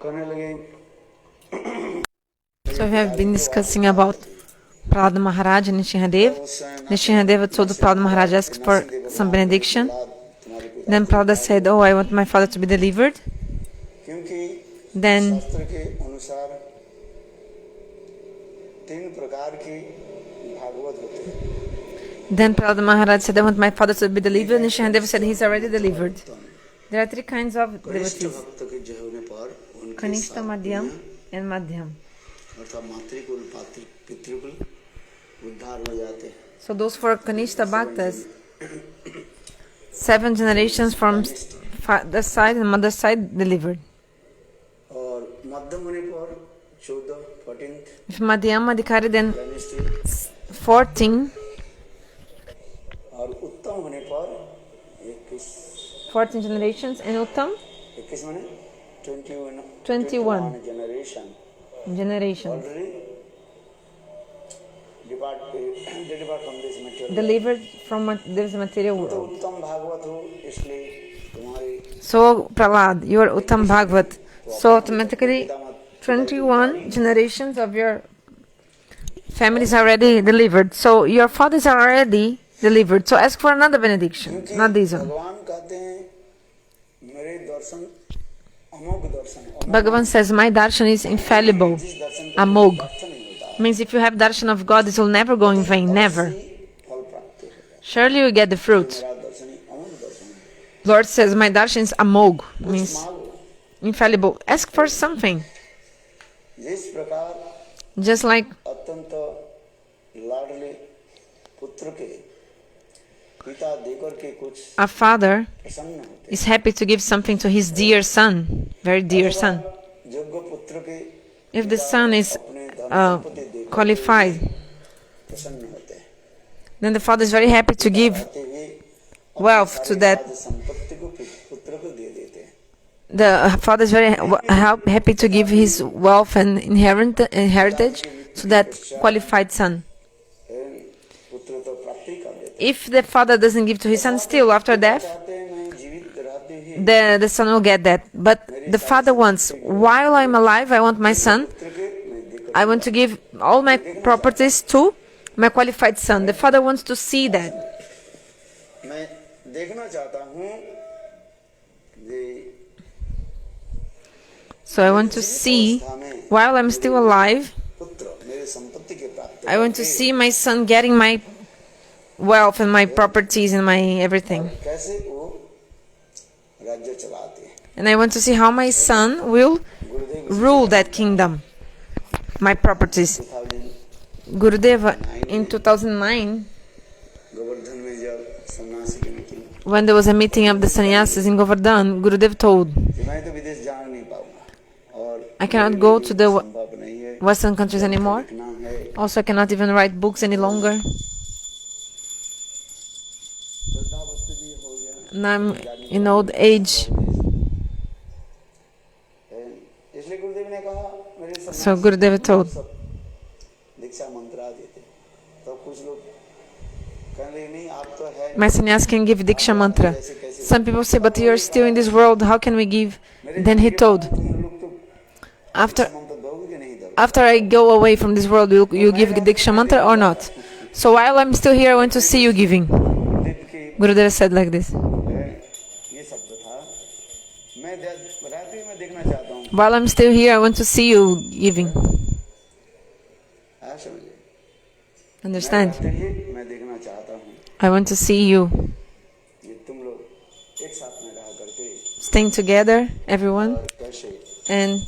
So we have been discussing about Prahlada Maharaj and Nrisimhadeva. Nrisimhadeva told Prahlada Maharaj, asked for some benediction. Then Prahlada said, "Oh, I want my father to be delivered." Then Prahlada Maharaj said, "I want my father to be delivered." And Nrisimhadeva said, "He's already delivered." There are three kinds of devotees: Kanishta, Madhyam, and Madhyam. So those four Kanishta Bhaktas, 7 generations from father's side and mother's side delivered. If Madhyam Adhikari, then 14. 14 generations, and Uttam 21 generations delivered from this material world. So Prahlad, you are Uttam Bhagavat. So automatically 21 generations of your family is already delivered. So your fathers are already delivered. So ask for another benediction, not this one. Bhagavan says, my darshan is infallible, amog. Means if you have darshan of God, it will never go in vain, never. Surely you get the fruit. Lord says, my darshan is amog, means infallible. Ask for something. Just like a father is happy to give something to his dear son, very dear son. If the son is qualified, then the father is very happy to give wealth to that. The father is very happy to give his wealth and heritage to that qualified son. If the father doesn't give to his son, still after death, the son will get that. But the father wants, while I'm alive, I want my son, I want to give all my properties to my qualified son. The father wants to see that. So I want to see, while I'm still alive, I want to see my son getting my wealth and my properties and my everything. And I want to see how my son will rule that kingdom, my properties. Gurudeva in 2009, when there was a meeting of the sannyasis in Govardhan, Gurudeva told, I cannot go to the Western countries anymore. Also, I cannot even write books any longer. And I'm in old age. So Gurudeva told, my sannyas can give Diksha mantra. Some people say, but you're still in this world, how can we give? Then he told, after I go away from this world, you give Diksha mantra or not? So while I'm still here, I want to see you giving. Gurudeva said like this. While I'm still here, I want to see you giving. Understand? I want to see you staying together, everyone, and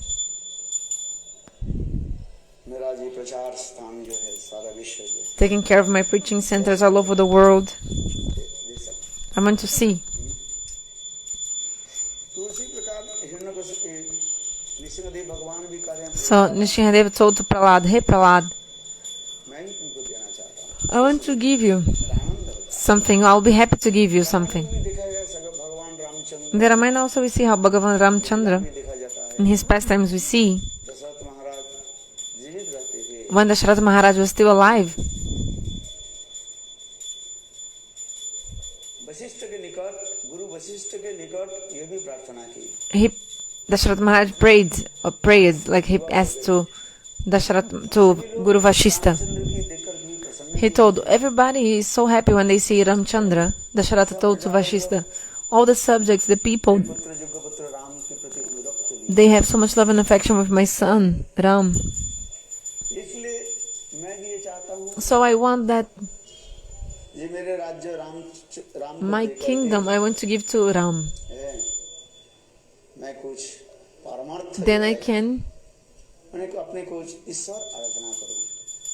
taking care of my preaching centers all over the world. I want to see. So Nrisimhadeva told to Prahlada, hey Prahlada, I want to give you something. I'll be happy to give you something. In the Ramayana also we see how Bhagavan Ramachandra, in his pastimes we see, when Dasharatha Maharaj was still alive, he Dasharath Maharaj prayed like he asked to Guru Vashista. He told, everybody is so happy when they see Ramachandra. Dasharatha told to Vashista, all the subjects, the people, they have so much love and affection with my son, Ram. So I want that my kingdom, I want to give to Ram. Then I can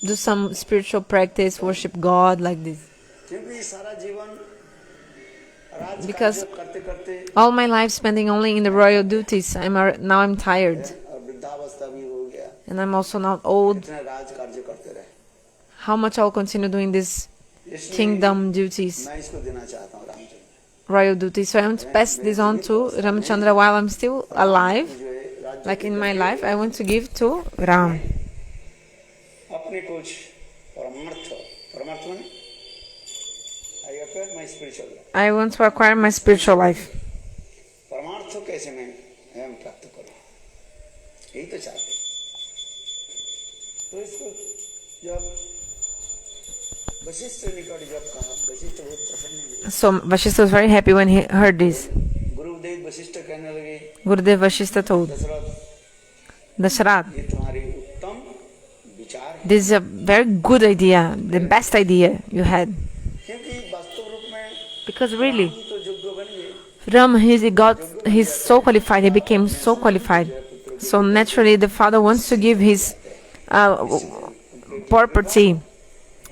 do some spiritual practice, worship God like this. Because all my life spending only in the royal duties, now I'm tired. And I'm also now old. How much I'll continue doing these kingdom duties, royal duties. So I want to pass this on to Ramachandra while I'm still alive. Like in my life, I want to give to Ram. I want to acquire my spiritual life. So Vashista was very happy when he heard this. Gurudeva Vashista told Dasharath, this is a very good idea, the best idea you had. Because really, Ram, he's so qualified, he became so qualified. So naturally, the father wants to give his property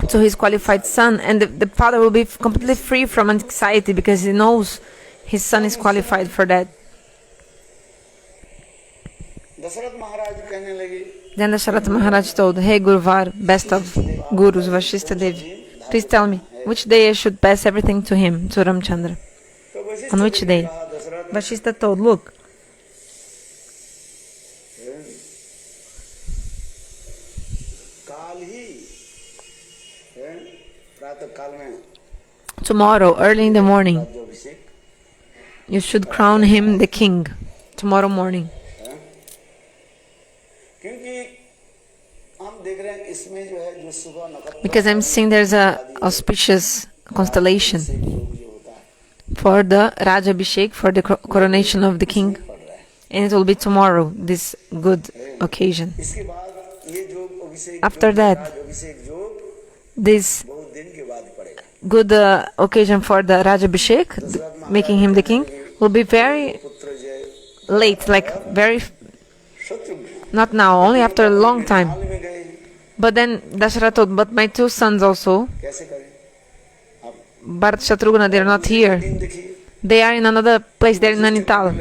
to his qualified son, and the father will be completely free from anxiety because he knows his son is qualified for that. Then Dasharath Maharaj told, hey Guruvar, best of Gurus, Vashista Devi, please tell me, which day I should pass everything to him, to Ramachandra? On which day? Vashista told, look, tomorrow, early in the morning, you should crown him the king, tomorrow morning. Because I'm seeing there's a auspicious constellation for the Raja Abhishek, for the coronation of the king, and it will be tomorrow, this good occasion. After that, this good occasion for the Raja Abhishek, making him the king, will be very late, like very, not now, only after a long time. But then Dasharatha told, but my two sons also, Bharat Shatrugna, they're not here. They are in another place, they're in Nainital.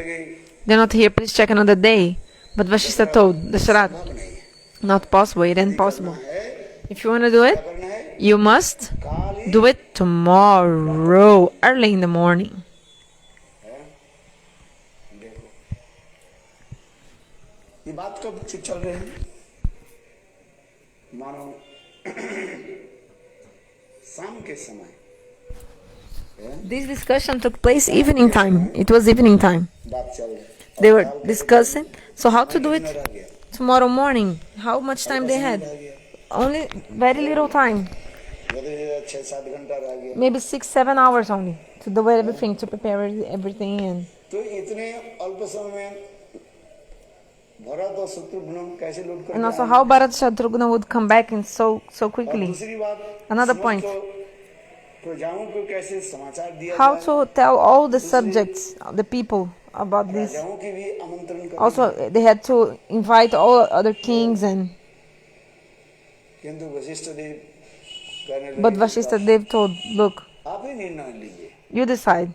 They're not here, please check another day. But Vashista told Dasharatha, not possible, it ain't possible. If you want to do it, you must do it tomorrow, early in the morning. This discussion took place evening time. It was evening time. They were discussing. So how to do it tomorrow morning? How much time they had? Only very little time. Maybe 6-7 hours only to do everything, to prepare everything. And also how Bharat Shatrugna would come back in so quickly. Another point. How to tell all the subjects, the people about this. Also, they had to invite all other kings and. But Vashista Dev told, look, you decide.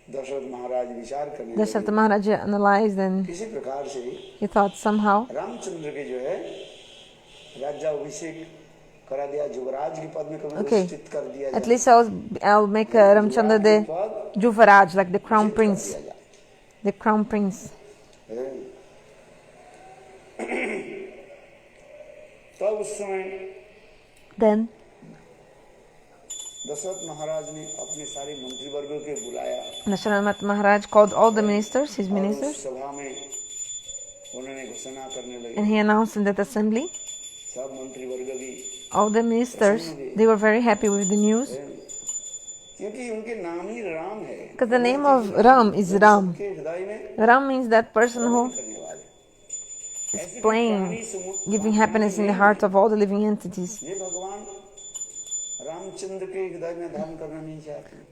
Dasharath Maharaj analyzed and he thought somehow okay, at least I'll make Ramachandra the Juvaraj, like the crown prince. The crown prince. Then Dasharath Maharaj called all the ministers, his ministers, and he announced in that assembly, all the ministers, they were very happy with the news. Because the name of Ram is Ram. Ram means that person who is playing, giving happiness in the heart of all the living entities.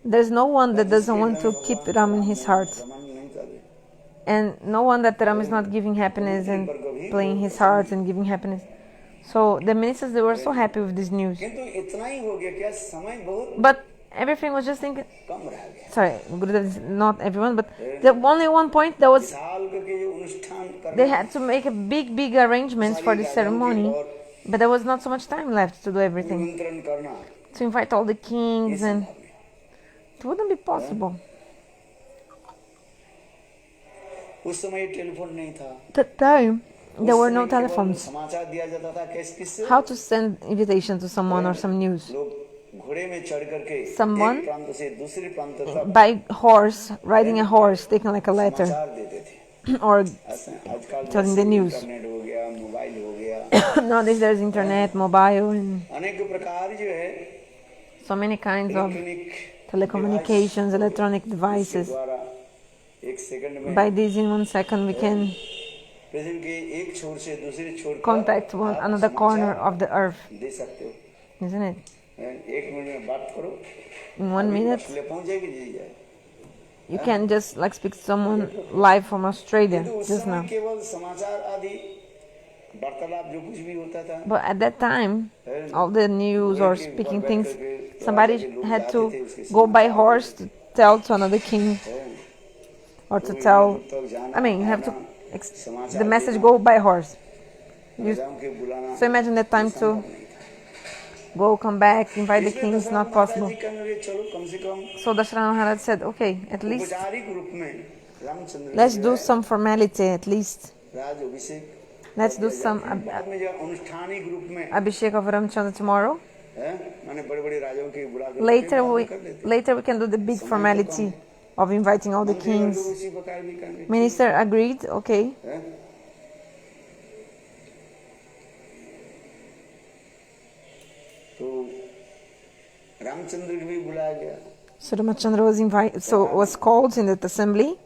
There's no one that doesn't want to keep Ram in his heart. And no one that Ram is not giving happiness and playing his heart and giving happiness. So the ministers, they were so happy with this news. But everything was just thinking, sorry, Gurudeva, not everyone, but the only one point that was, they had to make a big arrangements for the ceremony, but there was not so much time left to do everything. To invite all the kings, and it wouldn't be possible. That time, there were no telephones. How to send invitation to someone or some news? Someone by horse, riding a horse, taking like a letter, or telling the news. Nowadays there's internet, mobile, and so many kinds of telecommunications, electronic devices. By this, in 1 second, we can contact another corner of the earth, isn't it? In 1 minute, you can just like speak to someone live from Australia just now. But at that time, all the news or speaking things, somebody had to go by horse to tell to another king, or to tell, you have to, the message go by horse. So imagine the time to go, come back, invite the king, is not possible. So Dasharath Maharaj said, okay, at least let's do some formality, at least. Let's do some Abhishek of Ramachandra tomorrow. Later we can do the big formality of inviting all the kings. Minister agreed, okay. So Ramachandra was invited, so was called in that assembly.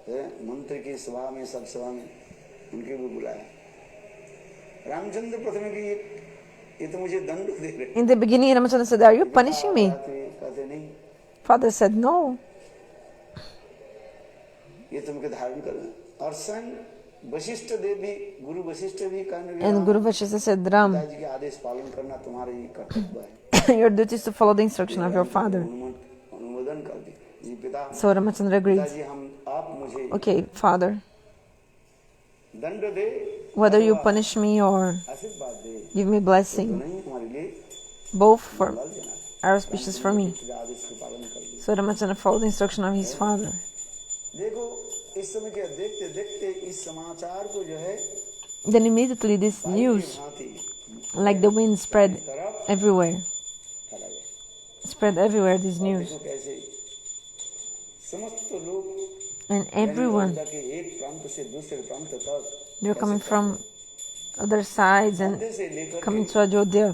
In the beginning, Ramachandra said, "Are you punishing me?" Father said, "No." And Guru Vashishta said, "Ram, your duty is to follow the instruction of your father." So Ramachandra agreed. Okay, Father, whether you punish me or give me blessing, both are auspicious for me. So Ramachandra followed the instruction of his father. Then immediately this news, like the wind, spread everywhere. Spread everywhere, this news. And everyone, they're coming from other sides and coming to Ajodhya.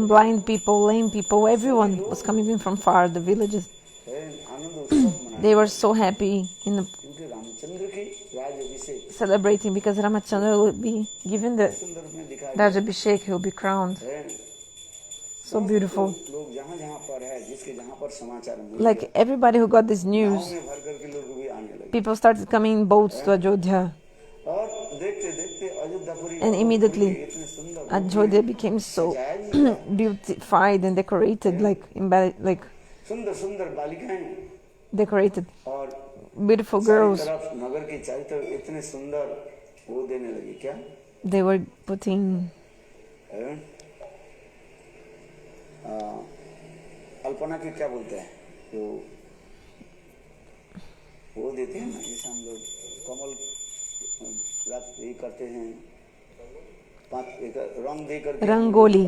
Blind people, lame people, everyone was coming in from far, the villages. They were so happy in celebrating because Ramachandra will be given the Rajabhishek, he will be crowned. So beautiful. Like everybody who got this news, people started coming in boats to Ajodhya. And immediately Ajodhya became so beautified and decorated, like decorated. Beautiful girls. They were putting Alpana के क्या बोलते हैं वो देते हैं ना, जैसे हम लोग कमल ये करते हैं, रंग देकर rangoli,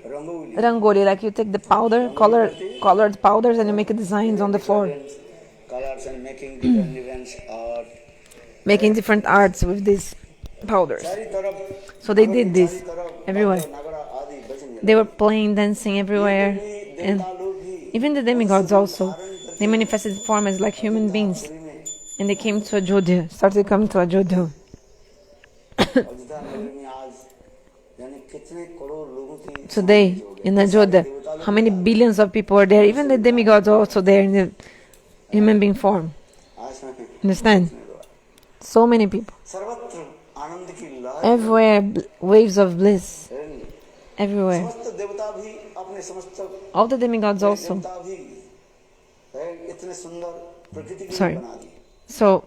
Rangoli, like you take the powder, colored powders, and you make designs on the floor. Colors and making different art. Making different arts with these powders. So they did this everywhere. They were playing, dancing everywhere. And even the demigods also, they manifested form as like human beings. And they came to Ajodhya, started coming to Ajodhya. Today, in Ajodhya, how many billions of people are there? Even the demigods are also there in the human being form. Understand? So many people. Everywhere, waves of bliss. Everywhere. All the demigods also. Sorry. So,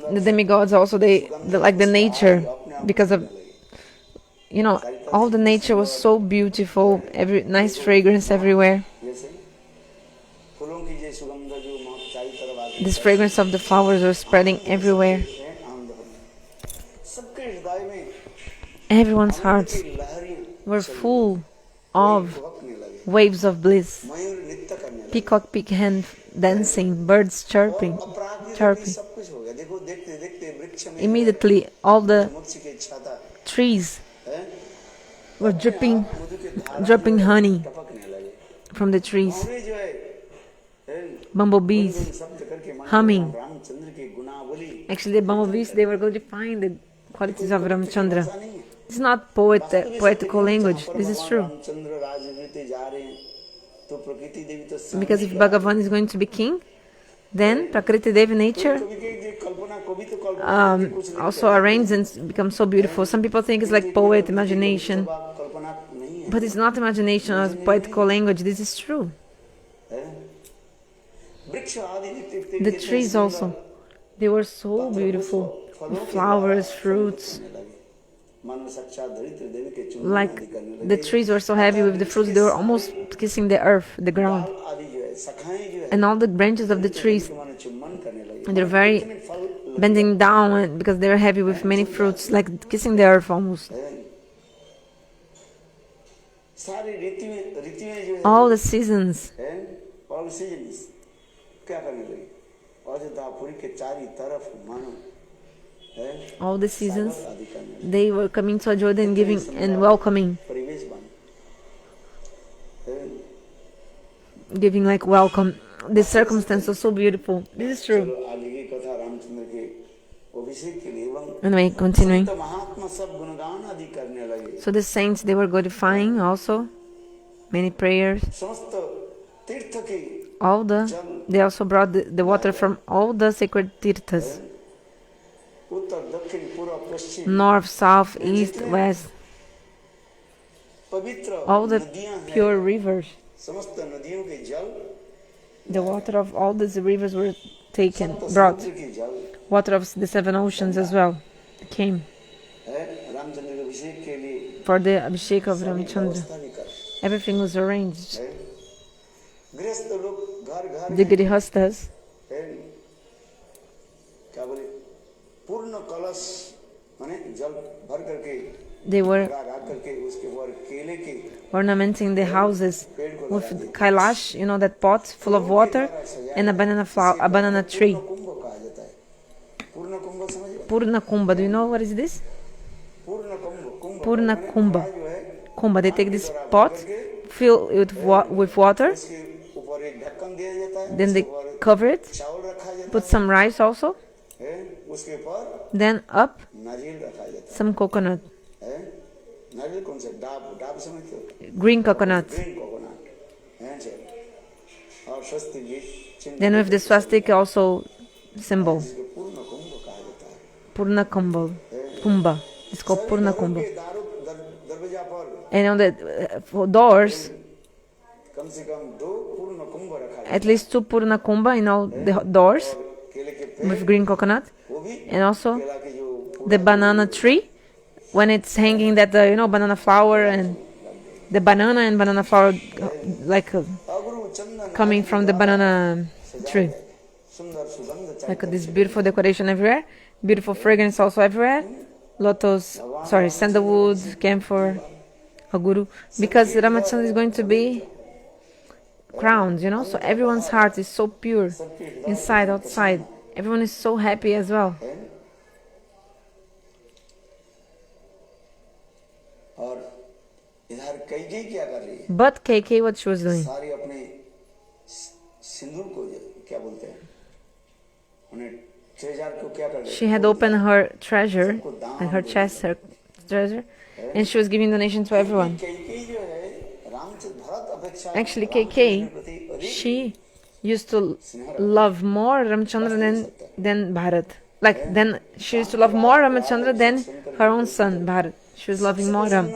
the demigods also, they like the nature, because of, all the nature was so beautiful, every nice fragrance everywhere. This fragrance of the flowers was spreading everywhere. Everyone's hearts were full of waves of bliss. Peacock peahen dancing, birds chirping. Immediately, all the trees were dripping honey from the trees. Bumblebees humming. Actually, the bumblebees, they were glorifying the qualities of Ramachandra. It's not poetical language. This is true. Because if Bhagavan is going to be king, then Prakriti Devi, nature, also arranges and becomes so beautiful. Some people think it's like poet, imagination. But it's not imagination or poetical language. This is true. The trees also, they were so beautiful. Flowers, fruits. Like the trees were so heavy with the fruits, they were almost kissing the earth, the ground. And all the branches of the trees, they're very bending down because they're heavy with many fruits, like kissing the earth almost. All the seasons. All the seasons, they were coming to Ajodhya and giving and welcoming. Giving like welcome. The circumstance was so beautiful. This is true. Anyway, continuing. So the saints, they were glorifying also. Many prayers. They also brought the water from all the sacred tirthas. North, south, east, west. All the pure rivers. The water of all these rivers were brought. Water of the 7 oceans as well came for the Abhishek of Ramachandra. Everything was arranged. The Grihasthas, they were ornamenting the houses with kailash, that pot full of water, and a banana tree. Purna Kumbha, do you know what is this? Purna Kumbha. They take this pot, fill it with water, then they cover it, put some rice also, then up some coconut, green coconut. Then with the swastika also symbol. Purna Kumbha. It's called Purna Kumbha. And on the doors, at least 2 Purna Kumbha in all the doors with green coconut. And also the banana tree, when it's hanging that, banana flower and the banana and banana flower like coming from the banana tree. Like this beautiful decoration everywhere. Beautiful fragrance also everywhere. Sandalwood, camphor, a guru, because Ramachandra is going to be crowned, so everyone's heart is so pure, inside, outside. Everyone is so happy as well. But KK, what she was doing? She had opened her treasure, like her chest, her treasure, and she was giving donation to everyone. Actually, KK, she used to love more Ramachandra than Bharat. Then she used to love more Ramachandra than her own son, Bharat. She was loving more Ram.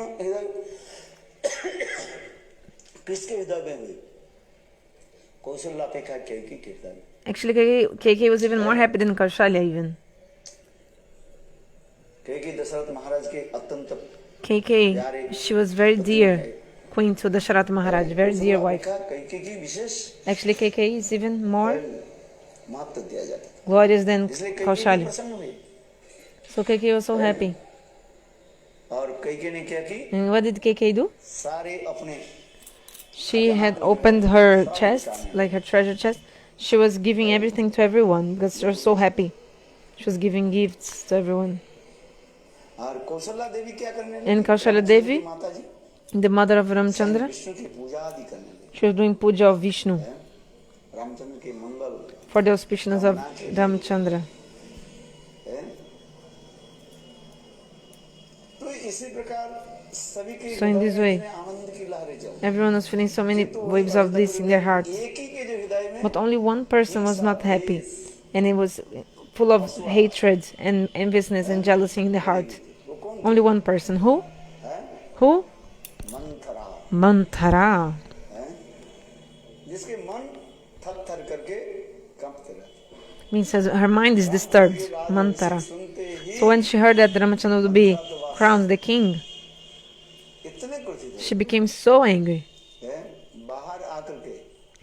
Actually, KK was even more happy than Kaushalya even. KK, she was very dear queen to Dasharath Maharaj, very dear wife. Actually, KK is even more glorious than Kaushalya. So KK was so happy. And what did KK do? She had opened her chest, like her treasure chest. She was giving everything to everyone because she was so happy. She was giving gifts to everyone. And Kaushalya Devi, the mother of Ramachandra, she was doing puja of Vishnu for the auspiciousness of Ramachandra. So in this way, everyone was feeling so many waves of bliss in their hearts. But only one person was not happy, and it was full of hatred and enviousness and jealousy in the heart. Only one person. Who? Who? Mathura. Means her mind is disturbed. Mathura. So when she heard that Ramachandra would be crowned the king, she became so angry.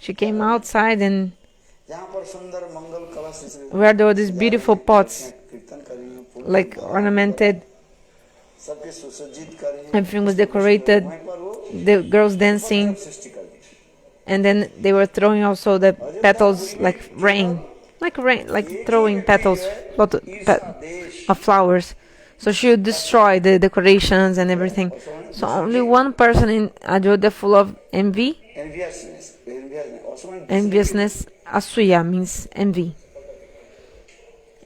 She came outside, and where there were these beautiful pots, like ornamented, everything was decorated, the girls dancing, and then they were throwing also the petals like rain, like throwing petals of flowers. So she would destroy the decorations and everything. So only one person in Ajodhya full of envy, enviousness, asuya means envy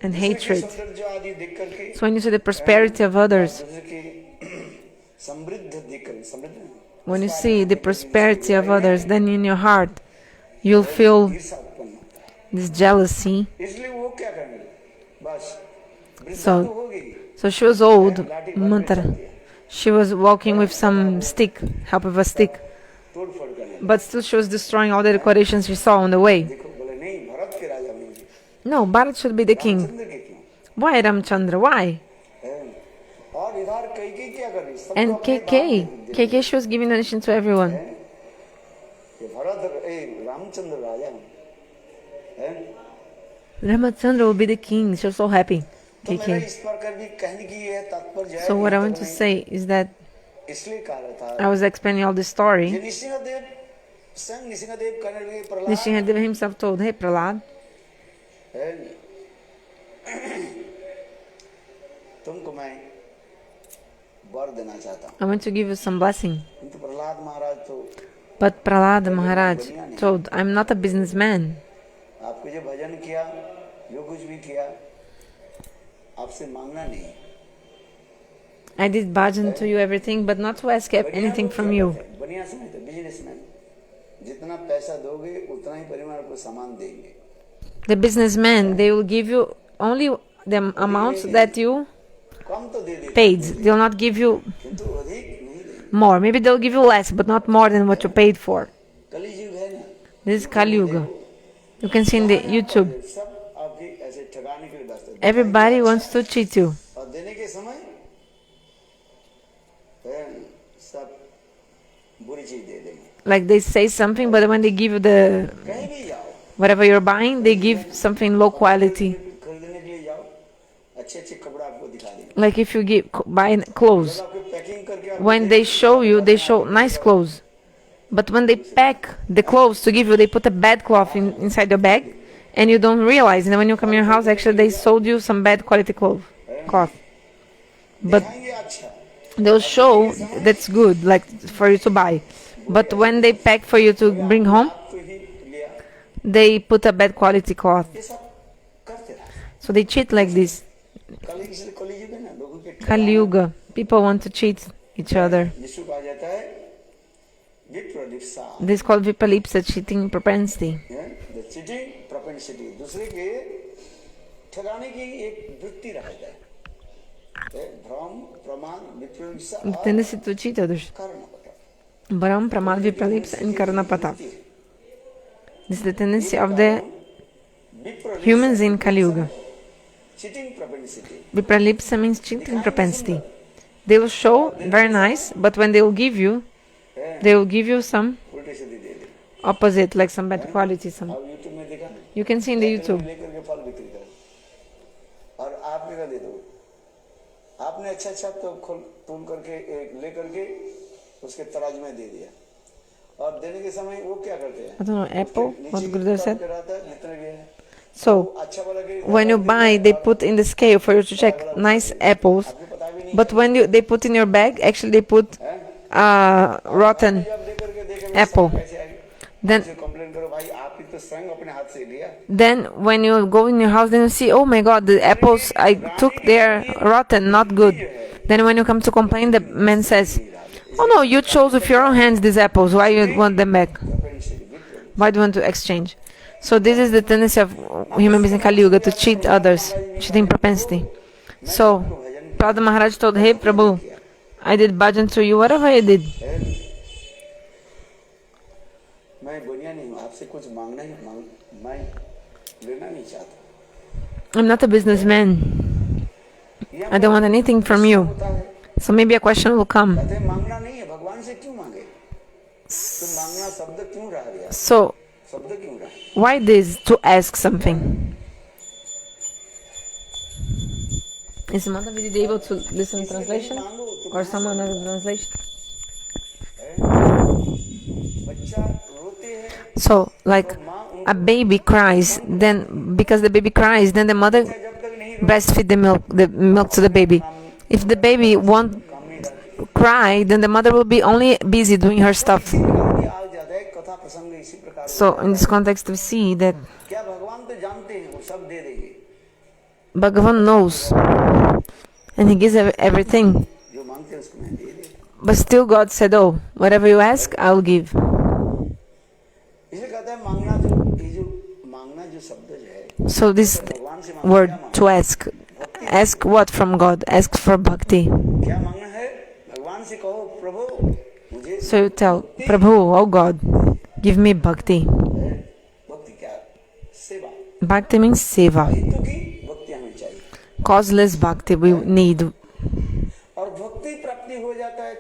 and hatred. So when you see the prosperity of others, when you see the prosperity of others, then in your heart you'll feel this jealousy. So she was old, Mathura. She was walking with some stick, help with a stick. But still she was destroying all the decorations she saw on the way. No, Bharat should be the king. Why Ramachandra? Why? And KK, she was giving donation to everyone. Ramachandra will be the king. She was so happy. KK. So what I want to say is that I was explaining all this story. Nrisimhadeva himself told, "Hey Prahlad, I want to give you some blessing." But Prahlada Maharaj told, "I'm not a businessman. I did bhajan to you everything, but not to ask anything from you." The businessmen, they will give you only the amount that you paid. They will not give you more. Maybe they'll give you less, but not more than what you paid for. This is Kali Yuga. You can see in the YouTube. Everybody wants to cheat you. Like they say something, but when they give you the whatever you're buying, they give something low quality. Like if you buy clothes, when they show you, they show nice clothes. But when they pack the clothes to give you, they put a bad cloth inside your bag, and you don't realize. And then when you come in your house, actually they sold you some bad quality cloth. But they'll show that's good, like for you to buy. But when they pack for you to bring home, they put a bad quality cloth. So they cheat like this. Kali Yuga. People want to cheat each other. This is called Vipralipsa, cheating propensity. The tendency to cheat others. Brahm, Pramad, Vipralipsa and Karanapata. This is the tendency of the humans in Kali Yuga. Vipralipsa means cheating propensity. They will show very nice, but when they will give you some opposite, like some bad quality. You can see in the YouTube. I don't know, apple, what Gurudeva said. So, when you buy, they put in the scale for you to check nice apples. But when they put in your bag, actually they put rotten apple. Then when you go in your house, then you see, oh my God, the apples I took, they're rotten, not good. Then when you come to complain, the man says, oh no, you chose with your own hands these apples. Why you want them back? Why do you want to exchange? So this is the tendency of human beings in Kali Yuga, to cheat others, cheating propensity. So Prahlada Maharaj told, hey Prabhu, I did bhajan to you, whatever I did. I'm not a businessman. I don't want anything from you. So maybe a question will come. So why this to ask something? Is Madhavidi able to listen to translation? Or someone has a translation? So, like a baby cries, then because the baby cries, then the mother breastfeed the milk to the baby. If the baby won't cry, then the mother will be only busy doing her stuff. So in this context we see that Bhagavan knows and he gives everything. But still God said, oh, whatever you ask, I'll give. So this word to ask what from God? Ask for bhakti. So you tell, Prabhu, oh God, give me bhakti. Bhakti means seva. Causeless bhakti we need.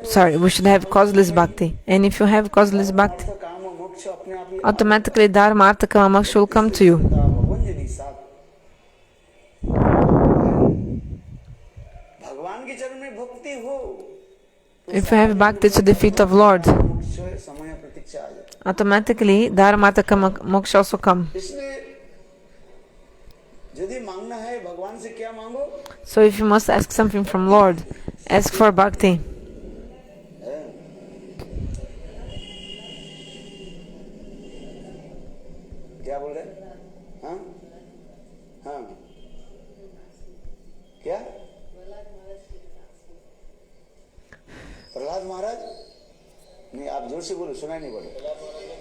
Sorry, we should have causeless bhakti. And if you have causeless bhakti, automatically dharma, artha, kama, moksha will come to you. If you have bhakti to the feet of Lord, automatically dharma, artha, kama, moksha also come. So if you must ask something from Lord, ask for bhakti.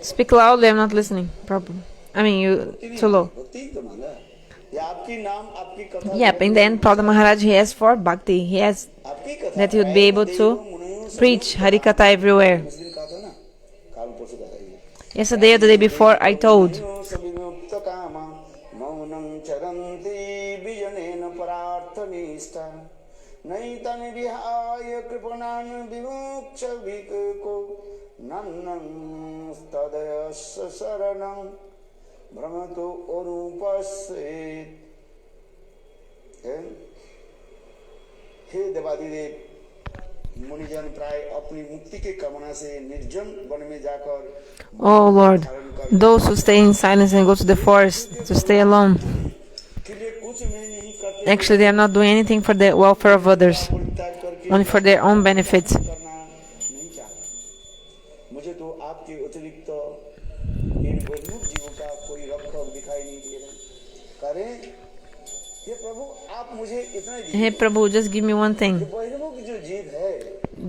Speak loudly, I'm not listening properly. I mean, you too low. Yep, in the end, Prahlada Maharaj, he asked for bhakti. He asked that he would be able to preach Harikatha everywhere. Yesterday or the day before, I told मुनिजन प्राय अपनी मुक्ति के कामना से निर्जन one में जाकर Oh Lord, those who stay in silence and go to the forest to stay alone, के लिए कुछ भी नहीं करते actually they are not doing anything for the welfare of others, परित्याग करके only for their own benefit. करना नहीं चाहते। मुझे तो आपके अतिरिक्त इन बहिर्मुख जीवों का कोई रक्षक दिखाई नहीं दे रहा। करें ये प्रभु आप मुझे इतना दीजिए। Hey Prabhu, just give me one thing. बहिर्मुख जो जीव है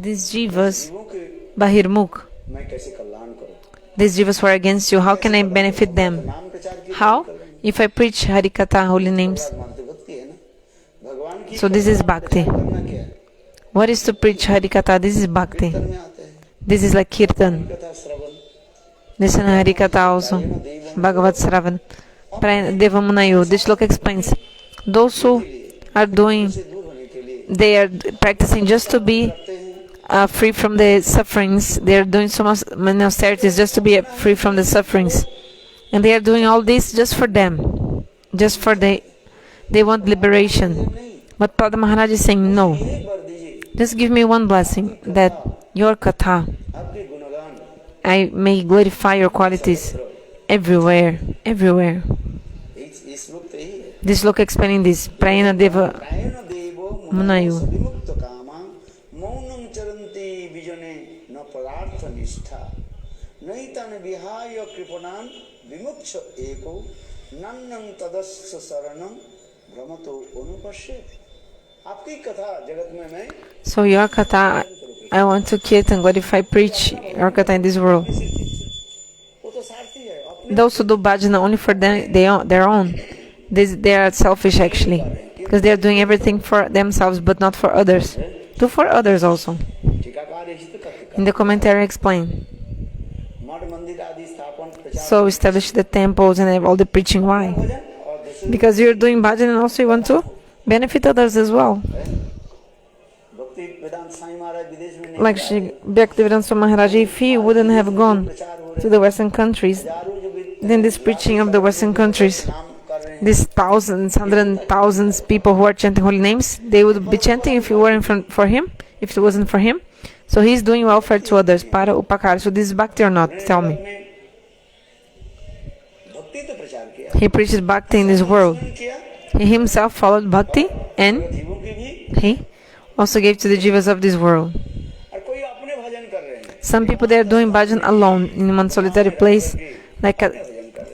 These jivas, जीवों के Bahirmukh, मैं कैसे कल्याण करूं? these jivas who are against you, how can I benefit them? नाम प्रचार की How? If I preach Harikatha, holy names. मानते भक्ति है ना भगवान की So this is bhakti. करना क्या है? What is to preach Harikatha? This is bhakti. कीर्तन में आते हैं This is like Kirtan. कथा श्रवण Listen to Harikatha also. Bhagavad Sravan. Deva Munayu. This shloka explains. Those who are doing, से दूर होने के लिए they are practicing just to be free from the sufferings. They are doing so much many austerities just to be free from the sufferings. And they are doing all this just for them. Just for they want liberation. But Prahlada Maharaj is saying, no. एक बार दीजिए Just give me one blessing, that your katha, आपके गुणगान I may glorify your qualities everywhere, everywhere. इस वक्त यही है This look explaining this. Prayana Deva गायन देवो Munayu. विमुक्त कामा मौनम चरन्ति विजने न पदार्थ निष्ठा नैतन विहाय कृपणान विमुक्ष एको नन्नं तदस्य शरणं भ्रमतो अनुपश्येत। आपकी कथा जगत में मैं So your katha, I want to kirtan, glorify, preach your katha in this world. वो तो सारथी है अपने Those who do bhajana only for their own, they are selfish actually. Because they are doing everything for themselves but not for others. Do for others also. टीकाकार इसी तो करते In the commentary explain. मठ मंदिर आदि स्थापन प्रचार So establish the temples and have all the preaching. Why? भजन और दूसरे Because you're doing bhajan and also you want to benefit others as well. भक्ति वेदांत स्वामी महाराज विदेश में नहीं Like Shri Bhaktivedanta Swami Maharaj, if he wouldn't have gone प्रचार हो to the Western countries, हजारों जो भी then this preaching of the Western countries, नाम कर रहे हैं these thousands, hundreds and thousands people who are chanting holy names, they would be chanting if it weren't for him, if it wasn't for him. So he's doing welfare to others, para upakara. So this is bhakti or not? Tell me. भक्ति तो प्रचार किया He preaches bhakti in this world. किया He himself followed bhakti and जीवों की भी he also gave to the jivas of this world. और कोई अपने भजन कर रहे हैं Some people, they are doing bhajan alone in one solitary place, like a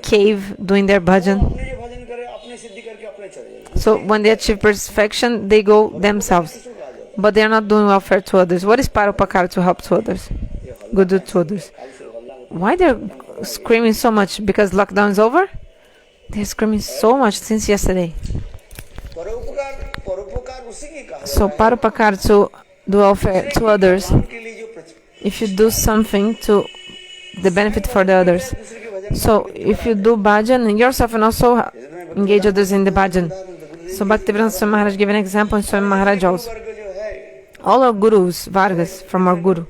cave, doing their bhajan. अपने जो भजन करे अपने सिद्धि करके अपने चले जाए So when they achieve perfection, they go themselves. But they are not doing welfare to others. What is parupakara? To help to others, good deed to others. Why they're screaming so much? Because lockdown is over? They're screaming so much since yesterday. परोपकार उसी की कहा So parupakara, to do welfare to others. के लिए जो If you do something to the benefit for the others. दूसरे के भजन So if you do bhajan yourself and also engage others in the bhajan. So Bhaktivedanta Swami Maharaj gave an example in Swami Maharaj also. वर्ग जो है All our gurus, Vargas from our guru.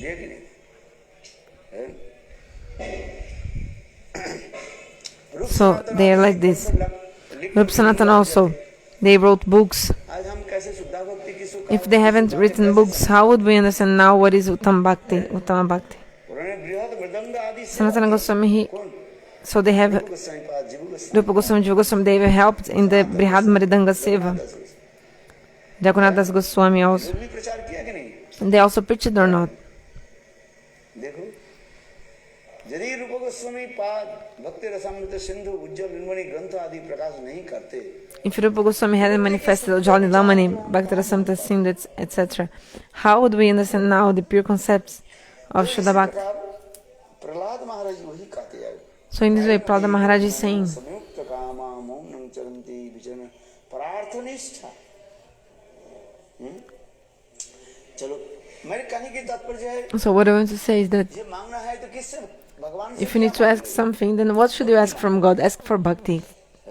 ये कि नहीं So they are like this. Rup Sanatan also. They wrote books. आज हम कैसे शुद्धा भक्ति की सुख If they haven't written books, how would we understand now what is Uttam Bhakti, Uttama Bhakti? उन्होंने बृहद मृदंग आदि से Sanatana Goswami, so they have Goswami पाद जीव Goswami Rupa Goswami, Jiva Goswami, they have helped in the Brihad Mridanga Seva. Jagannath Das Goswami also. भी प्रचार किया कि नहीं And they also preach it or not? देखो यदि रूप गोस्वामी पाद भक्ति रसामृत सिंधु उज्जवल निर्मणि ग्रंथ आदि प्रकाश नहीं करते If Rupa Goswami hadn't manifested Ujjwal Nilamani, Bhaktarasamrita Sindhu, etc., how would we understand now the pure concepts of Shuddha Bhakti? Prahlad महाराज वही कहते हैं So in this way, Prahlada Maharaj is saying, संयुक्त कामा मौनम चरन्ति विजन प्रार्थनिष्ठा चलो मेरे कहने की तात्पर्य है so what I want to say is that ये मांगना है तो किससे भगवान से if you need to ask something, then what should you ask from God? Ask for bhakti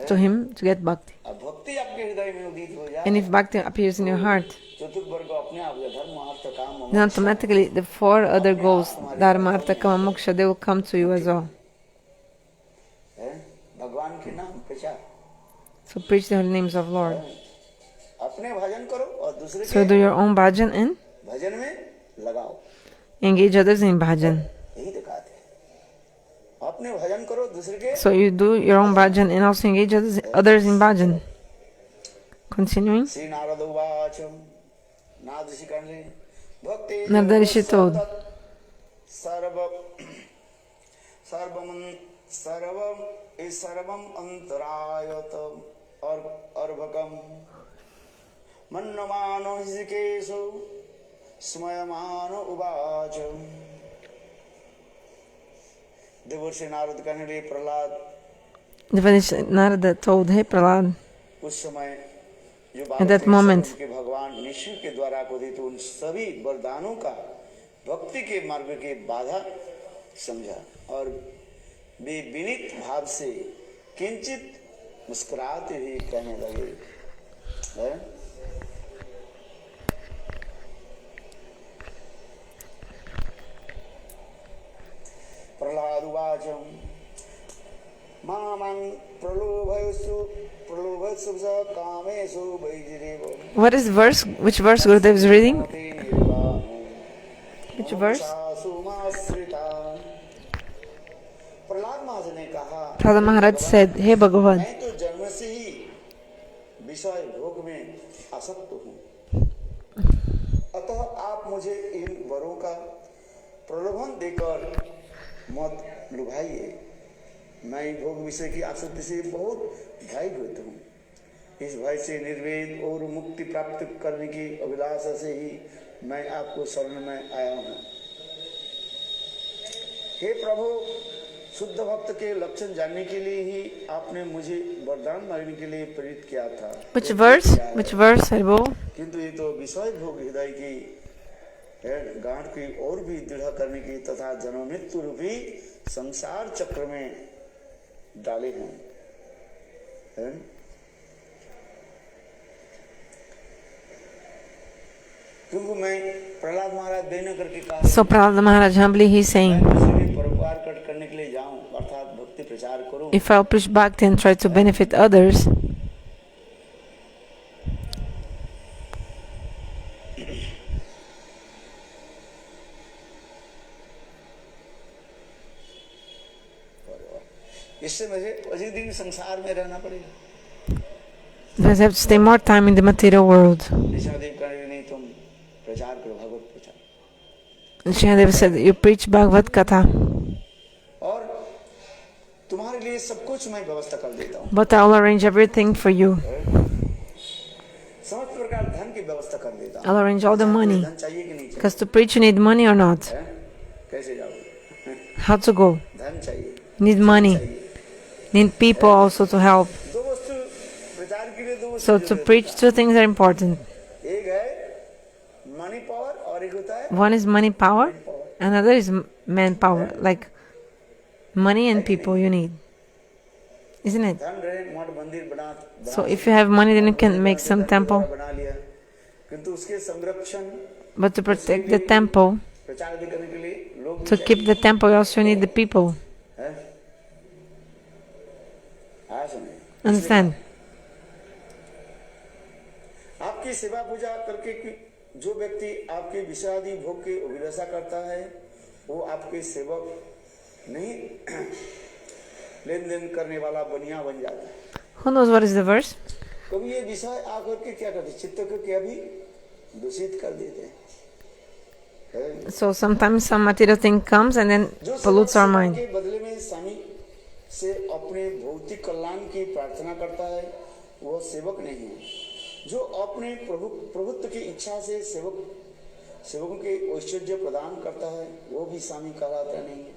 to Him to get bhakti. अब भक्ति आपके हृदय में उदित हो जाए And if bhakti appears in your heart, चतुर्थ वर्ग अपने आप धर्म अर्थ काम then automatically the four other goals, Dharma, Artha, Kama, Moksha, they will come to you as well. है भगवान के नाम प्रचार So preach the holy names of Lord. अपने भजन करो और दूसरे So do your own bhajan and भजन में लगाओ, engage others in bhajan. यही दिखाते हैं। अपने भजन करो दूसरे के। So you do your own bhajan and also engage others in bhajan. Continuing. Shri Narad उवाच नारद ऋषि कहने भक्ति Narada Rishi told, सर्वम अंतरायत और अर्भकम मन्नमानो ऋषिकेशो स्मयमानो उवाच। देवर्षि नारद कहने लगे Prahlad, Devashi Narada told, hey Prahlad, उस समय जो at that moment, के भगवान निश्चय के द्वारा कथित उन सभी वरदानों का भक्ति के मार्ग के बाधा समझा और वे विनीत भाव से किंचित मुस्कुराते हुए कहने लगे, प्रहलाद उवाच मामं प्रलोभयसु कामेषु वैजिरेव। What is verse? Which verse Gurudeva is reading? Which verse? Prahlad महाराज ने कहा, Prahlada Maharaj said, hey Bhagavan, मैं तो जन्म से ही विषय भोग में आसक्त हूँ, अतः आप मुझे इन वरों का प्रलोभन देकर मत लुभाइए। मैं भोग विषय की आसक्ति से बहुत भयभीत हूँ। इस भय से निर्वेद और मुक्ति प्राप्त करने की अभिलाषा से ही मैं आपको शरण में आया हूँ। हे प्रभु, शुद्ध भक्त के लक्षण जानने के लिए ही आपने मुझे वरदान मांगने के लिए प्रेरित किया था। which verse? Which verse, Haribo? किंतु ये तो विषय भोग हृदय की गांठ की और भी दृढ़ करने की तथा जन्म मृत्यु रूपी संसार चक्र में डाले हैं। क्योंकि मैं प्रहलाद महाराज देने करके कहा, So Prahlada Maharaj humbly he is saying, परोपकार करने के लिए जाऊं अर्थात भक्ति प्रचार करूं, if I'll preach bhakti and try to benefit others, इससे मुझे अधिक दिन संसार में रहना पड़ेगा। because I have to stay more time in the material world. Nrisimhadeva कहने नहीं, तुम प्रचार करो भगवत प्रचार। Nrisimhadeva said, you preach Bhagavad Katha, और तुम्हारे लिए सब कुछ मैं व्यवस्था कर देता हूँ। but I'll arrange everything for you. समस्त प्रकार धन की व्यवस्था कर देता हूँ। I'll arrange all the money. धन चाहिए कि नहीं चाहिए? Because to preach you need money or not? कैसे जाओगे? How to go? धन चाहिए, Need money. Need people also to help. दो वस्तु प्रचार के लिए दो वस्तु So to preach, two things are important. एक है मनी पावर और एक होता है One is money power, another is manpower, like money and people you need. Isn't it? धन रहे मठ मंदिर बना So if you have money, then you can make some temple. बना लिया, किंतु उसके संरक्षण But to protect the temple, प्रचार करने के लिए लोग to keep the temple, you also need the people. Understand? आपकी सेवा पूजा करके जो व्यक्ति आपके विषादी भोग की अभिलाषा करता है, वो आपके सेवक नहीं लेन देन करने वाला बनिया बन जाता है। Who knows what is the verse? कभी ये विषय आकर के क्या करते, चित्त को क्या भी दूषित कर देते हैं। So sometimes some material thing comes and then pollutes our mind. के बदले में स्वामी से अपने भौतिक कल्याण की प्रार्थना करता है, वो सेवक नहीं है। जो अपने प्रभुत्व की इच्छा से सेवकों के ऐश्वर्य प्रदान करता है, वो भी स्वामी कहलाता नहीं है।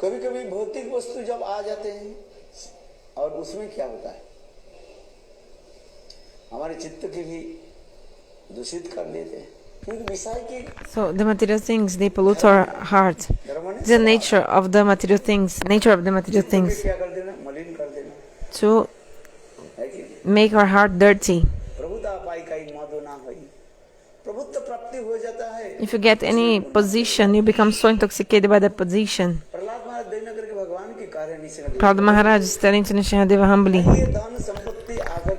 कभी कभी भौतिक वस्तु जब आ जाते हैं और उसमें क्या होता है, हमारे चित्त की भी दूषित कर देते हैं, क्योंकि विषय की So the material things, they pollute our heart. The nature of the material things, क्या कर देना, मलिन कर देना, to make our heart dirty. If you get any position, you become so intoxicated by that position. Prahlada Maharaj is telling to Nrisimhadeva humbly,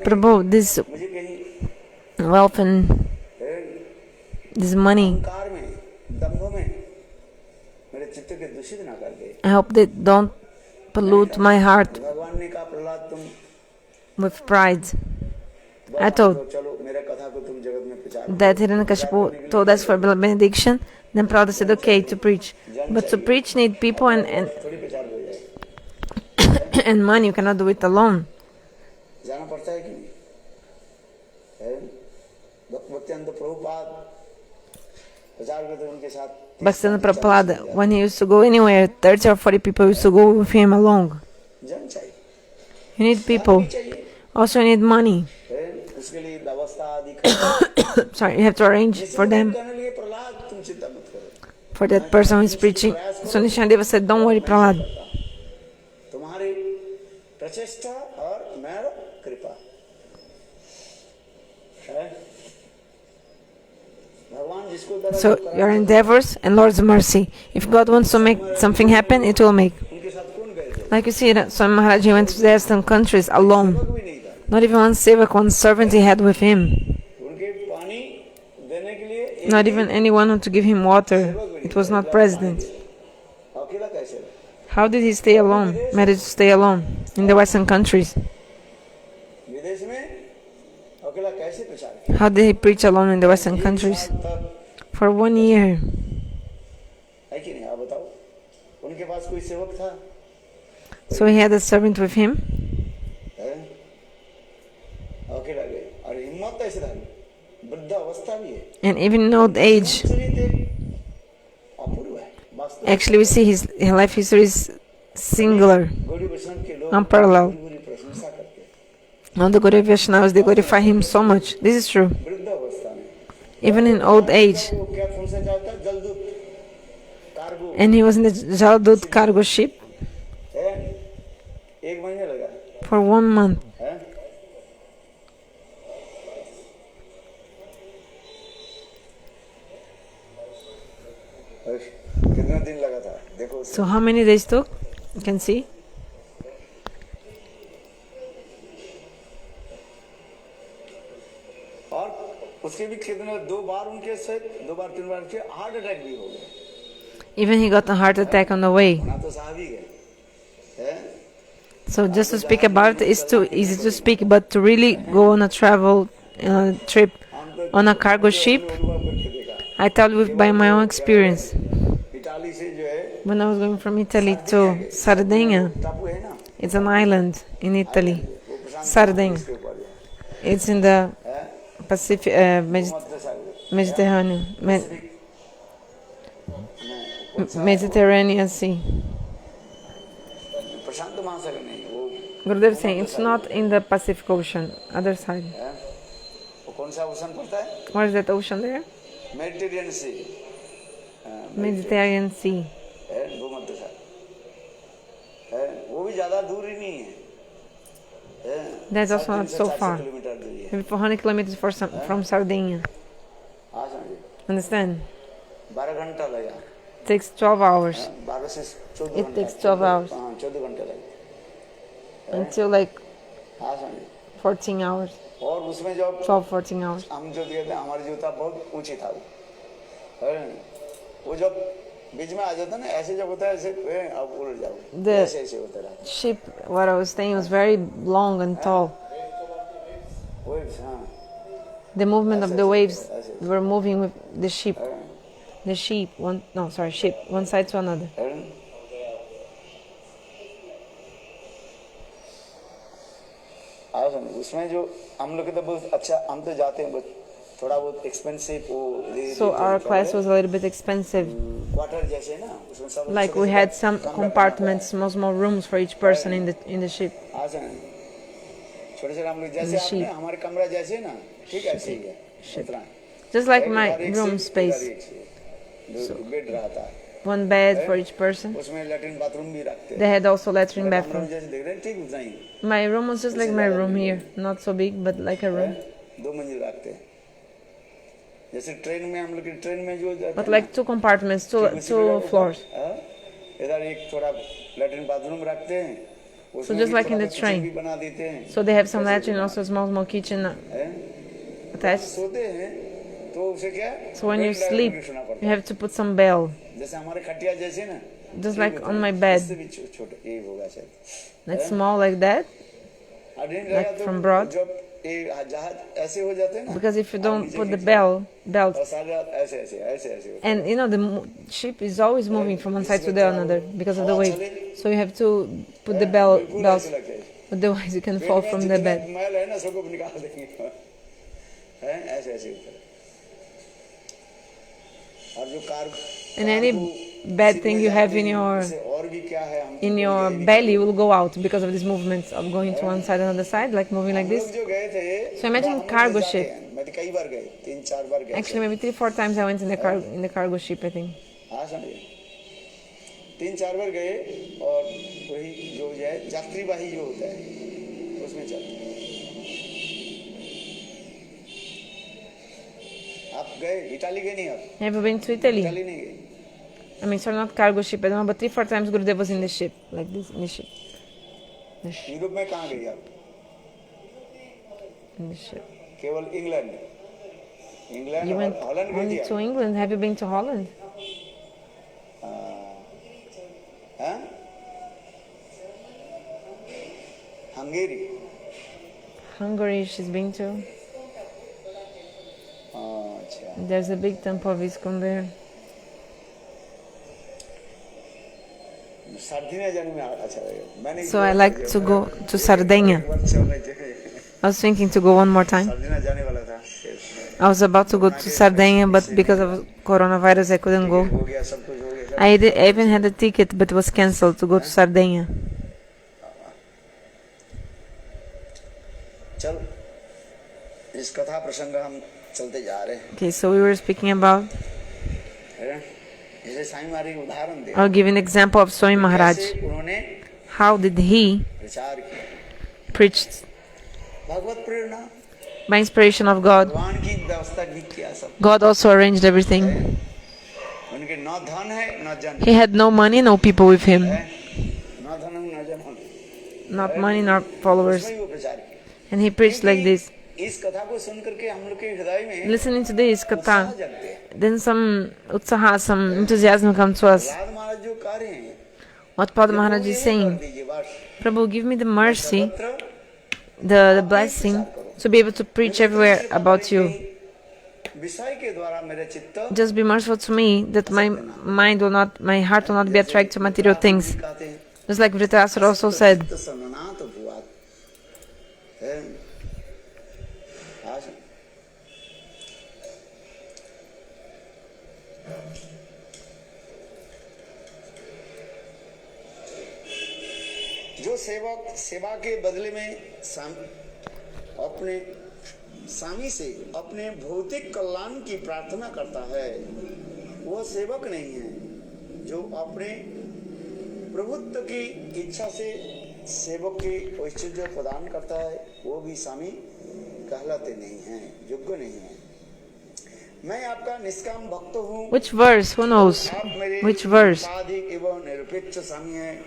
Prabhu, this wealth and this money, I hope they don't pollute my heart with pride. I told that Hiranyakashipu told us for benediction. Then Prahlada said, okay, to preach. But to preach need people and and money. You cannot do it alone. Bhaktivinoda Prahlada, when he used to go anywhere, 30 or 40 people used to go with him along. You need people. Also, you need money. Sorry, you have to arrange for them. For that person who is preaching. So Nrisimhadeva said, don't worry, Prahlada. So your endeavors and Lord's mercy. If God wants to make something happen, it will make. Like you see, Swami Maharaj went to the Eastern countries alone. Not even one sevak, one servant he had with him. Not even anyone to give him water. It was not president. How did he stay alone? Managed to stay alone in the Western countries. How did he preach alone in the Western countries? For 1 year. So he had a servant with him. And even in old age, actually we see his life history is singular, unparalleled. All the Gurudeva Vaishnavas, they glorify him so much. This is true. Even in old age. And he was in the Jaldut cargo ship for 1 month. So how many days took? You can see. Even he got a heart attack on the way. So just to speak about it is too easy to speak, but to really go on a travel trip on a cargo ship, I tell you by my own experience. When I was going from Italy to Sardinya, it's an island in Italy, Sardinya. It's in the Pacific, Mediterranean Sea. Gurudeva is saying it's not in the Pacific Ocean, other side. What is that ocean there? Mediterranean Sea. Mediterranean Sea. That's also not so far. Maybe 400 kilometers from Sardinia. Understand? It takes 12 hours. It takes 12 hours. Until like 14 hours. 12, 14 hours. The ship, what I was saying, was very long and tall. The movement of the waves were moving with the ship. The ship, ship, one side to another. So our class was a little bit expensive. Like we had some compartments, small rooms for each person in the ship. Just like my room space. So, one bed for each person. They had also latrine bathroom. My room was just like my room here, not so big, but like a room. 2 मंजिल रखते हैं जैसे train में हम लोग की train में जो but like 2 compartments, two floors. इधर एक थोड़ा लैट्रिन बाथरूम रखते हैं So just like in the train, बना देते हैं so they have some latrine, also small kitchen attached. सोते हैं तो उसे क्या So when you sleep, you have to put some bell, जैसे हमारे खटिया जैसे ना just like on my bed, छोटा ये होगा शायद like small like that, like from broad. जब ये जहाज ऐसे हो जाते हैं ना Because if you don't put the belt, और सारी रात ऐसे ऐसे ऐसे ऐसे and you know the ship is always moving from one side to the another because of the weight. So you have to put the belt, otherwise you can fall from the bed. मैल है ना सबको निकाल देंगे हैं ऐसे ऐसे और जो car And any bad thing you have in your belly will go out because of these movements of going to one side and another side, like moving like this. So imagine cargo ship. मैं तो कई बार गए 3-4 बार गए Actually, maybe 3-4 times I went in the cargo ship, I think. हाँ समझिए 3-4 बार गए और वही जो है यात्रीवाही जो होता है उसमें चलते आप गए इटाली गए नहीं आप Have you been to Italy? Italy नहीं गए I mean, sorry, not cargo ship, I don't know, but 3-4 times Gurudeva was in the ship, like this, in the ship. Europe में कहाँ गए आप In the ship. केवल England You went Holland गए only थे to England. Have you been to Holland? हाँ Hungary Hungary, she's been to. अच्छा There's a big temple of ISKCON there. सर्दिया जाने में अच्छा लगेगा मैंने So I like to go to Sardinya. I was thinking to go one more time. सर्दिया जाने वाला था I was about to go to Sardinia, but because of coronavirus, I couldn't go. हो गया सब कुछ हो गया I even had a ticket, but it was cancelled to go to Sardinia. चल इस कथा प्रसंग हम चलते जा रहे हैं Okay, so we were speaking about. जैसे स्वामी महाराज के उदाहरण दे I'll give an example of Swami Maharaj. कैसे उन्होंने How did he विचार किया preach Bhagavad Prerna by inspiration of God? भगवान की व्यवस्था भी किया सब God also arranged everything. उनके न धन है न जन He had no money, no people with him. न धन न जन Not money, nor followers. उसमें वो प्रचार किया And he preached like this. इस कथा को सुन करके हम लोग के हृदय में Listening to this उत्साह katha, जगते हैं then some utsaha, some enthusiasm comes to us. राज महाराज जो कार्य हैं What Prabhupada Maharaj is saying, दीजिए बस Prabhu, give me the mercy, पत्र the blessing, to be able to preach everywhere about you. विषय के द्वारा मेरे चित्त Just be merciful to me that my mind will not, my heart will not be attracted to material things. कहते हैं Just like Dhritarashtra also said, तो सन्नात भुआत है आज जो सेवक सेवा के बदले में अपने स्वामी से अपने भौतिक कल्याण की प्रार्थना करता है वो सेवक नहीं है जो अपने प्रभुत्व की इच्छा से सेवक की ऐश्वर्य प्रदान करता है वो भी स्वामी कहलाते नहीं हैं योग्य नहीं है मैं आपका निष्काम भक्त हूँ which verse? Who knows? आप मेरे Which verse? साधिक एवं निरपेक्ष स्वामी हैं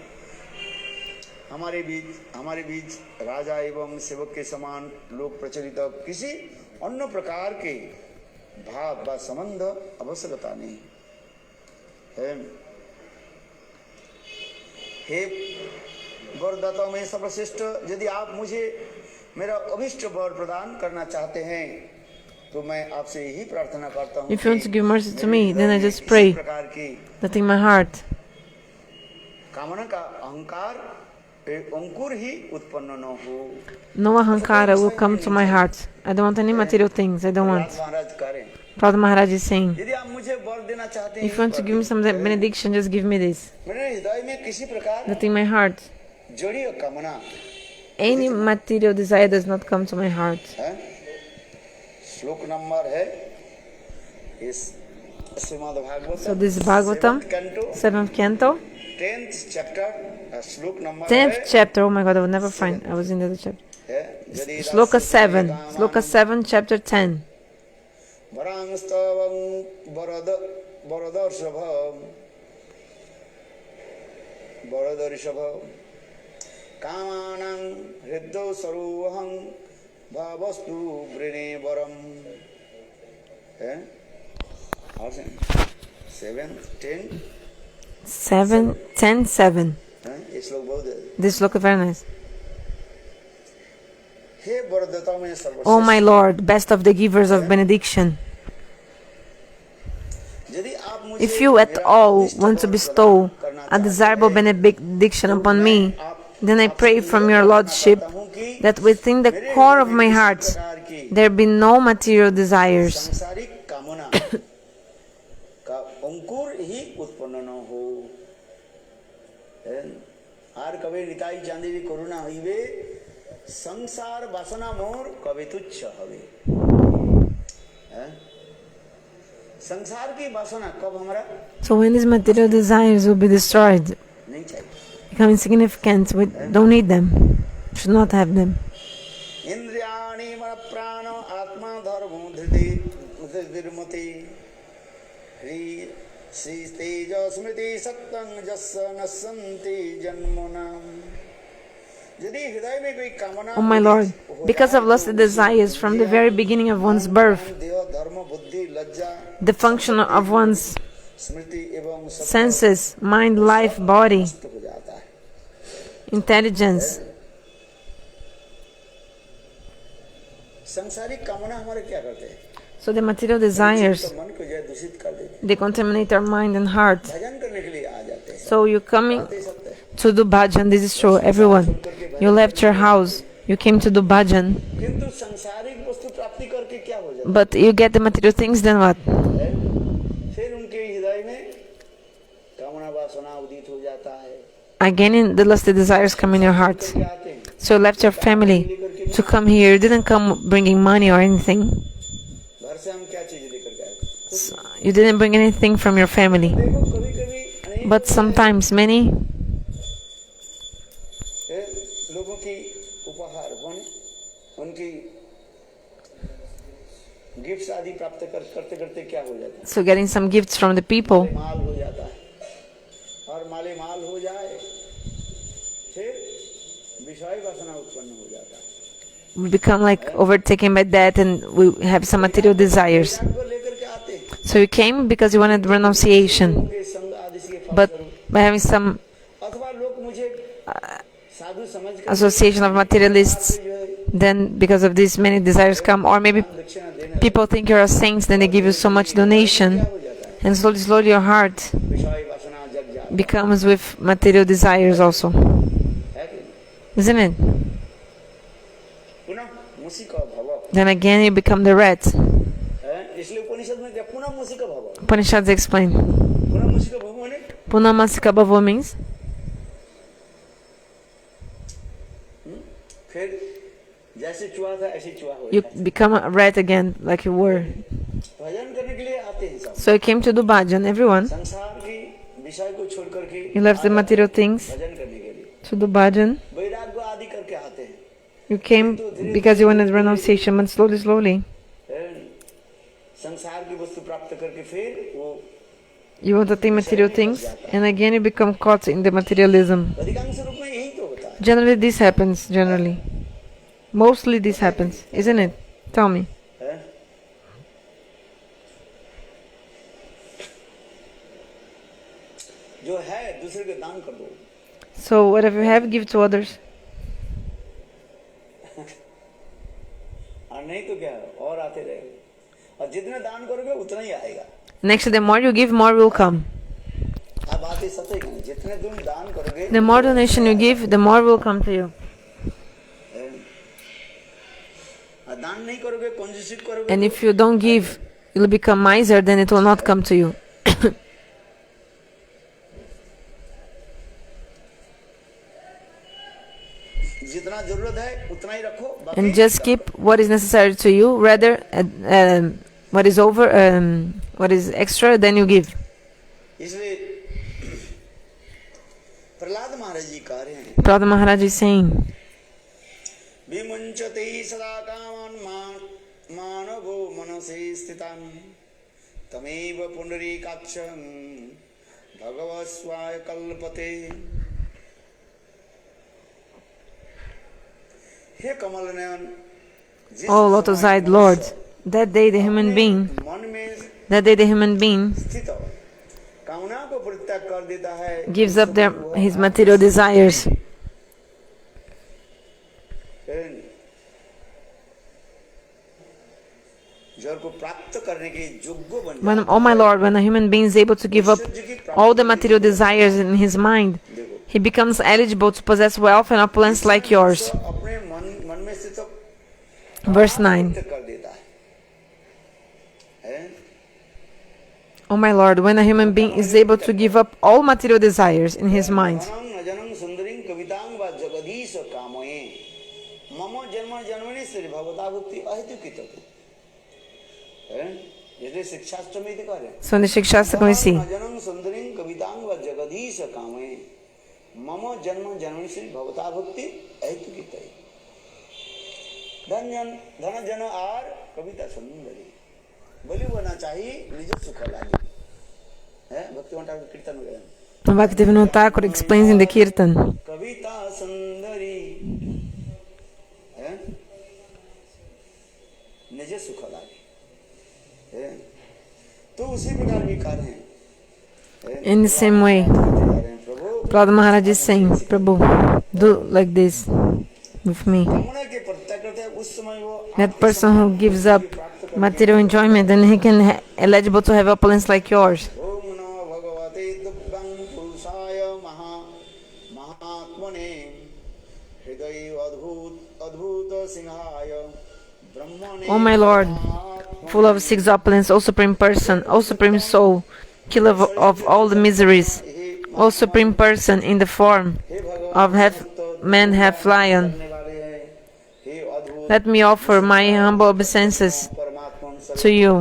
हमारे बीच राजा एवं सेवक के समान लोक प्रचलित किसी अन्य प्रकार के भाव व संबंध आवश्यकता नहीं है हे वरदाता में सर्वश्रेष्ठ यदि आप मुझे मेरा अभिष्ट वर प्रदान करना चाहते हैं तो मैं आपसे यही प्रार्थना करता हूँ If you want to give mercy to me, then I just pray that in my heart कामना का अहंकार अंकुर ही उत्पन्न न हो no ahankara will come to my heart. I don't want any material things. I don't want. महाराज करें Prabhupada Maharaj is saying, यदि आप मुझे वर देना चाहते हैं if you want to give me some benediction, just give me this. मेरे हृदय में किसी प्रकार That in my heart, जड़ीय कामना any material desire does not come to my heart. है श्लोक नंबर है इस Shrimad Bhagavat So this is Bhagavatam, 7th canto, 10th chapter shloka number 10th chapter. Oh my God, I would never find. I was in the other chapter. Sloka 7, Sloka 7, chapter 10. Varangstavam Varadarishabha Kamanam Hriddo Saruham Bhavastu Brine Varam. 7, 10. 7, 10, 7. This look very nice. O my Lord, best of the givers of benediction, if you at all want to bestow a desirable benediction upon me, then I pray from your Lordship that within the core of my heart there be no material desires. संसार वासना मोर कभी तुच्छ हवे. संसार की वासना कब हमारा? So when these material desires will be destroyed, become insignificant, we don't need them, should not have them. इंद्रियाणि मन प्राण आत्मा धर्मो धृतिर्मति ह्री श्री तेज स्मृति सत्तं जस्य नश्यन्ति जन्मनाम. O my Lord, because of lusty desires from the very beginning of one's birth, the function of one's senses, mind, life, body, intelligence, so the material desires, they contaminate our mind and heart. So you're coming to do bhajan, this is true, everyone. You left your house, you came to do bhajan, but you get the material things, then what? Again, the lusty desires come in your heart. So you left your family to come here. You didn't come bringing money or anything. So you didn't bring anything from your family. But sometimes many so getting some gifts from the people, we become like overtaken by that and we have some material desires. So you came because you wanted renunciation, but by having some association of materialists, then because of this many desires come, or maybe people think you're a saint, then they give you so much donation, and slowly your heart becomes with material desires also, isn't it? Then again you become the rat. Upanishads explain. Punamasika bhava means you become a rat again, like you were. So you came to do bhajan, everyone. You left the material things to do bhajan. You came because you wanted renunciation, but slowly. You want to take material things, and again you become caught in the materialism. Generally this happens, Mostly this happens, isn't it? Tell me. So whatever you have, give to others. Next, the more you give, more will come. The more donation you give, the more will come to you. And if you don't give, you'll become miser, then it will not come to you. And just keep what is necessary to you, rather what is over, what is extra, then you give. Prahlada Maharaj is saying, vimunchate sada kaman manavo manase sthitan tameva pundarikacham bhagavasvaya kalpate. He Kamalanayan, Oh lotus-eyed Lord, that day the human being gives up his material desires. When, oh my Lord, when a human being is able to give up all the material desires in his mind, he becomes eligible to possess wealth and opulence like yours. Verse 9. Oh my Lord, when a human being is able to give up all material desires in his mind, so in the Shikshastra we see, Bhaktivinoda Thakur explains in the Kirtan, in the same way, Prahlada Maharaj is saying, Prabhu, do like this with me. That person who gives up material enjoyment, then he can eligible to have opulence like yours. Oh my Lord, full of six opulence, O Supreme Person, O Supreme Soul, killer of all the miseries, O Supreme Person in the form of half man, half lion, let me offer my humble obeisances to you.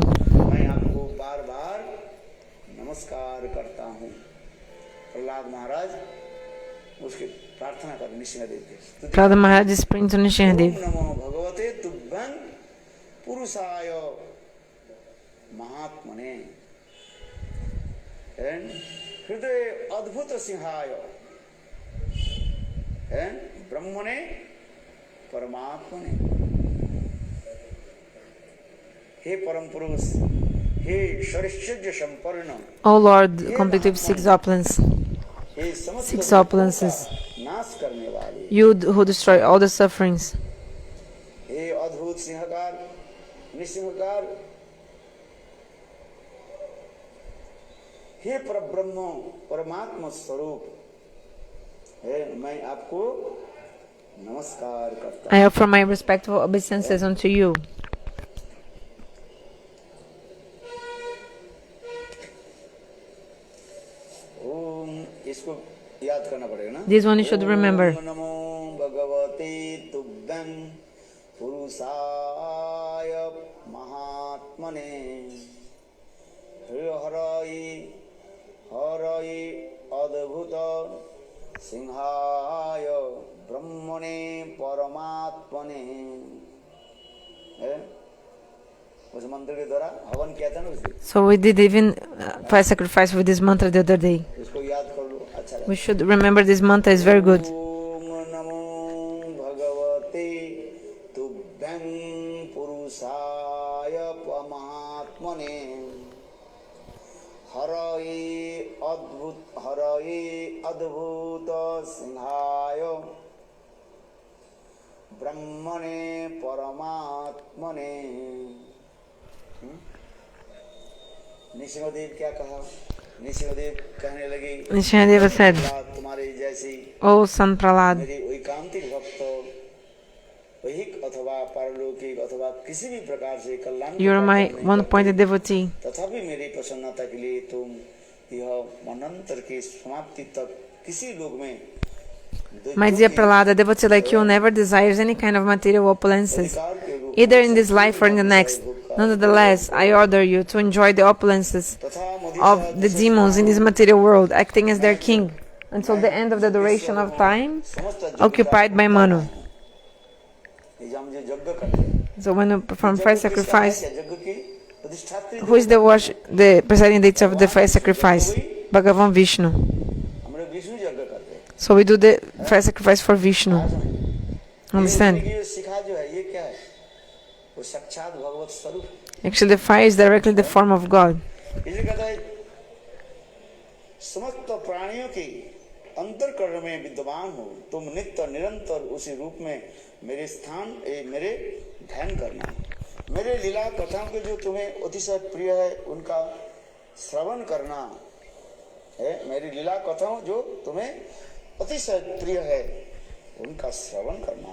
Prahlada Maharaj is praying to Nrisimhadeva. O Lord, complete with six opulences, you who destroy all the sufferings. I offer my respectful obeisances unto you. This one you should remember. So we did even fire sacrifice with this mantra the other day. We should remember this mantra, is very good. Nrisimhadeva said, "Oh son Prahlada, you are my one-pointed devotee. My dear Prahlada, a devotee like you never desires any kind of material opulences, either in this life or in the next. Nonetheless, I order you to enjoy the opulences of the demons in this material world, acting as their king, until the end of the duration of time occupied by Manu. So when we perform fire sacrifice, who is the presiding deity of the fire sacrifice? Bhagavan Vishnu. So we do the fire sacrifice for Vishnu. Understand? Actually, the fire is directly the form of God. अंतरकरण में विद्यमान हो, तुम नित्य निरंतर उसी रूप में मेरे स्थान मेरे ध्यान करना। मेरे लीला कथाओं के जो तुम्हें अतिशय प्रिय है उनका श्रवण करना है। मेरी लीला कथाओं जो तुम्हें अतिशय प्रिय है उनका श्रवण करना।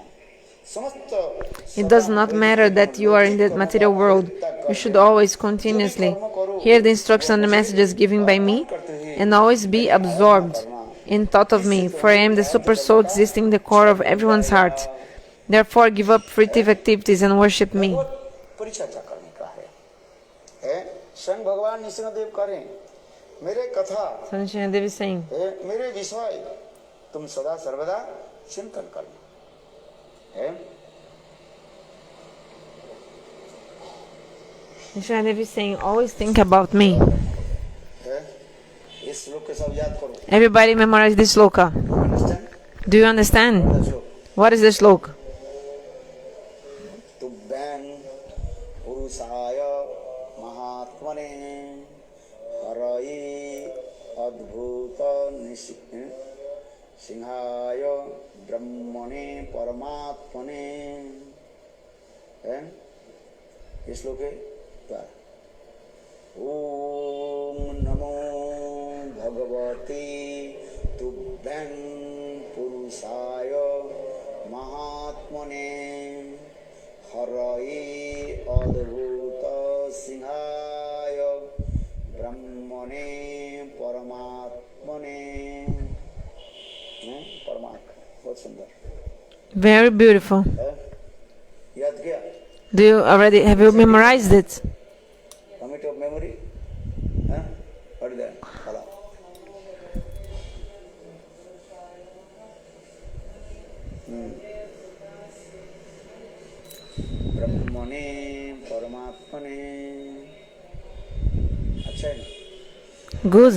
It does not matter that you are in the material world. You should always continuously hear the instructions and the messages given by me and always be absorbed in thought of me, for I am the super soul existing in the core of everyone's heart. Therefore, give up fruitive activities and worship me. Nrisimhadeva is saying, Nrisimhadeva is saying, always think about me. Everybody memorize this sloka. Do you understand? What is the sloka? Nrisimhadeva Brahmane Paramatmane. This sloka. Om Namo Bhagavate Tubbham Purusaya Mahatmane Haraye Adbhuta Singhaya Brahmane Paramatmane. Very beautiful. Do you already have you memorized it? Commit of memory? What is that? Brahmane Paramatmane. अच्छा है ना? Good.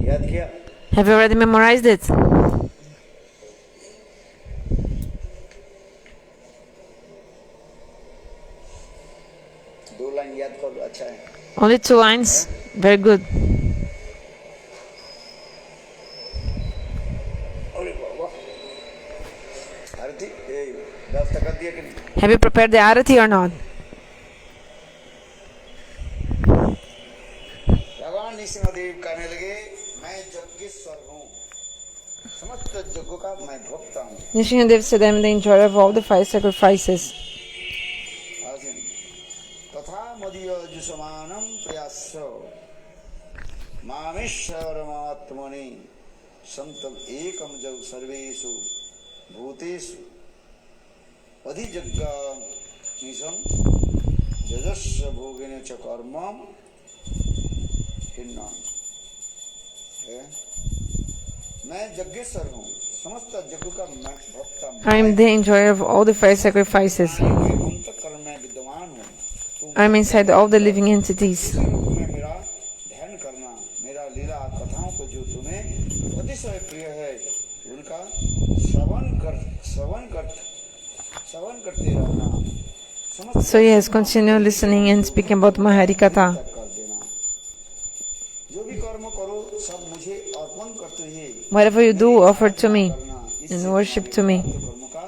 याद किया? Have you already memorized it? दो line याद कर लो, अच्छा है. Only 2 lines? Very good. Have you prepared the arati or not? भगवान नृसिंहदेव कहने लगे, मैं यज्ञेश्वर हूँ, समस्त यज्ञों का मैं भोक्ता हूँ. Nrisimhadeva said, I am the enjoyer of all the 5 sacrifices. तथा मदीय जुषमानं प्रयास्य मामेश्वरमात्मनि संतम एकम जग सर्वेषु भूतेषु अधिजज्ञानिसं यजस्य भोगेन च कर्मं हिन्नम्. मैं यज्ञेश्वर हूँ, समस्त यज्ञों का मैं भोक्ता हूँ. I am the enjoyer of all the 5 sacrifices. अंतःकरण में विद्यमान हूँ. I am inside all the living entities. मेरा ध्यान करना, मेरा लीला कथाओं को जो तुम्हें अतिशय प्रिय है, उनका श्रवण करते रहना. So yes, continue listening and speaking about Mahari Katha. जो भी कर्म करो सब मुझे अर्पण करते हैं. Whatever you do, offer to me and worship to me. कर्म का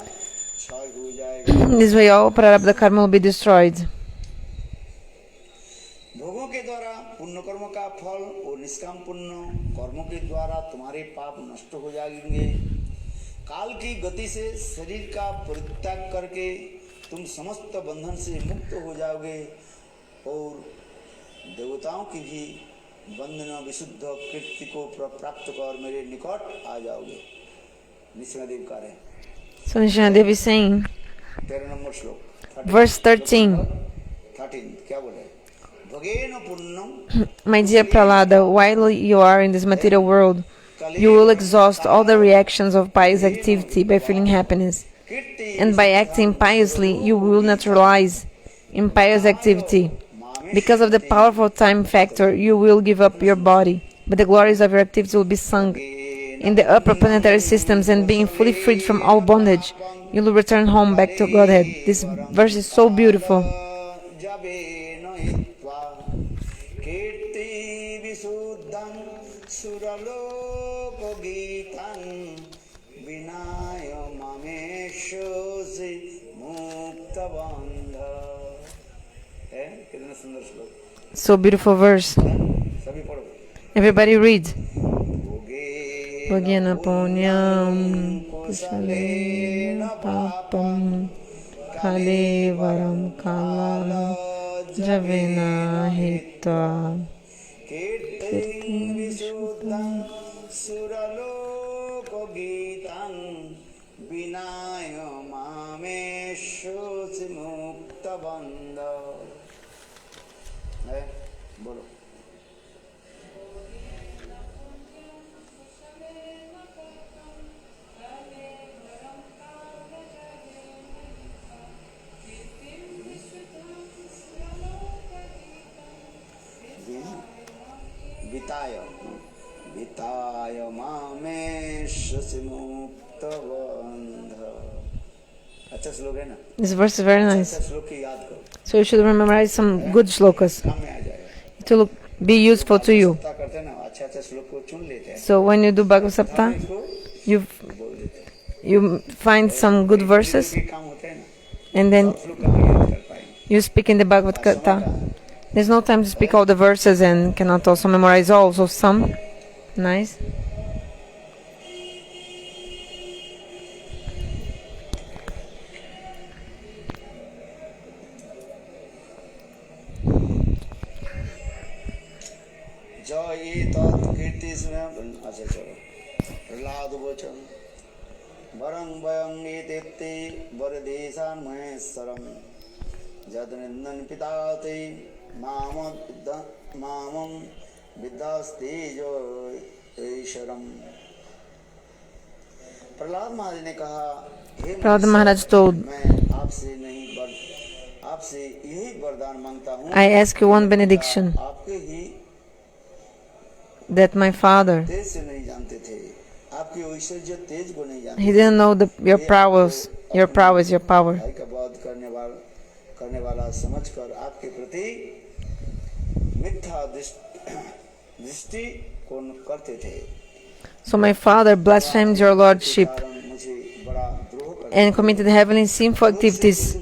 क्षय हो जाएगा. This way all prarabdha karma will be destroyed. भोगों के द्वारा पुण्य कर्म का फल और निष्काम पुण्य कर्मों के द्वारा तुम्हारे पाप नष्ट हो जाएंगे. काल की गति से शरीर का परित्याग करके तुम समस्त बंधन से मुक्त हो जाओगे और देवताओं की भी वंदना विशुद्ध कीर्ति को प्राप्त कर मेरे निकट आ जाओगे. नृसिंहदेव कह रहे हैं. So Nrisimhadeva is saying, 13 number श्लोक, verse 13, 13 क्या बोले? भगेन Punyam My dear Prahlada, while you are in this material world, You will exhaust all the reactions of pious activity by feeling happiness. And by acting piously, you will naturalize impious activity. Because of the powerful time factor, you will give up your body, but the glories of your activity will be sung in the upper planetary systems, and being fully freed from all bondage, you will return home back to Godhead. This verse is so beautiful. So beautiful verse. Everybody read. Bhagena punyam kushalena papam kale varam kala javena hitva kirtim vishuddham suraloko gitam vinaya mamesho mukta bandha. Bolo. Vitaya mamesh mukta bandha. अच्छा श्लोक है ना? This verse is very nice. So you should memorize some good shlokas. It will be useful to you. So when you do Bhagavad Sapta, you find some good verses, and then you speak in the Bhagavad Gita. There's no time to speak all the verses, and cannot also memorize all, so some. Nice. जय तत्कीर्ति अच्छा चलो प्रहलाद वचन वरं वयं एतेत्ते वरदेशान् महेश्वरं जदनिन्दन पिताते मामं विद्यास्ते जो ईश्वरम. प्रहलाद महाराज ने कहा, Prahlada Maharaj told, I ask you one benediction, that my father, he didn't know your prowess, your power. So my father blasphemed your lordship and committed heavenly sinful activities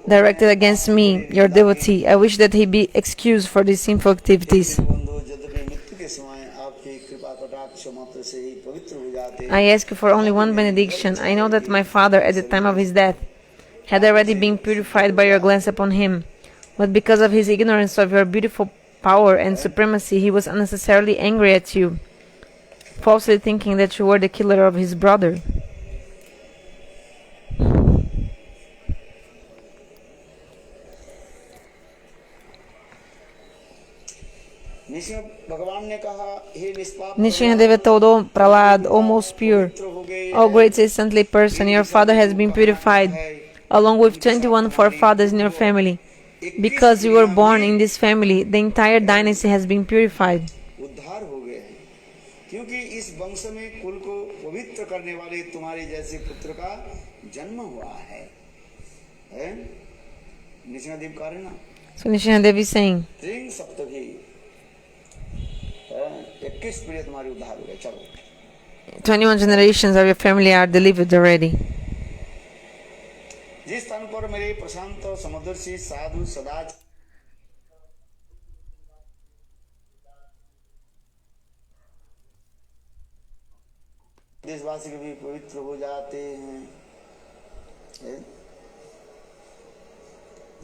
directed against me, your devotee. I wish that he be excused for these sinful activities. I ask you for only one benediction. I know that my father, at the time of his death, had already been purified by your glance upon him, but because of his ignorance of your beautiful power and supremacy, he was unnecessarily angry at you, falsely thinking that you were the killer of his brother. Nrisimhadeva told, O Prahlada, O most pure, O great saintly person, your father has been purified, along with 21 forefathers in your family. Because you were born in this family, the entire dynasty has been purified. So Nrisimhadeva is saying, 21 generations of your family are delivered already. This देशवासी भी पवित्र हो जाते हैं,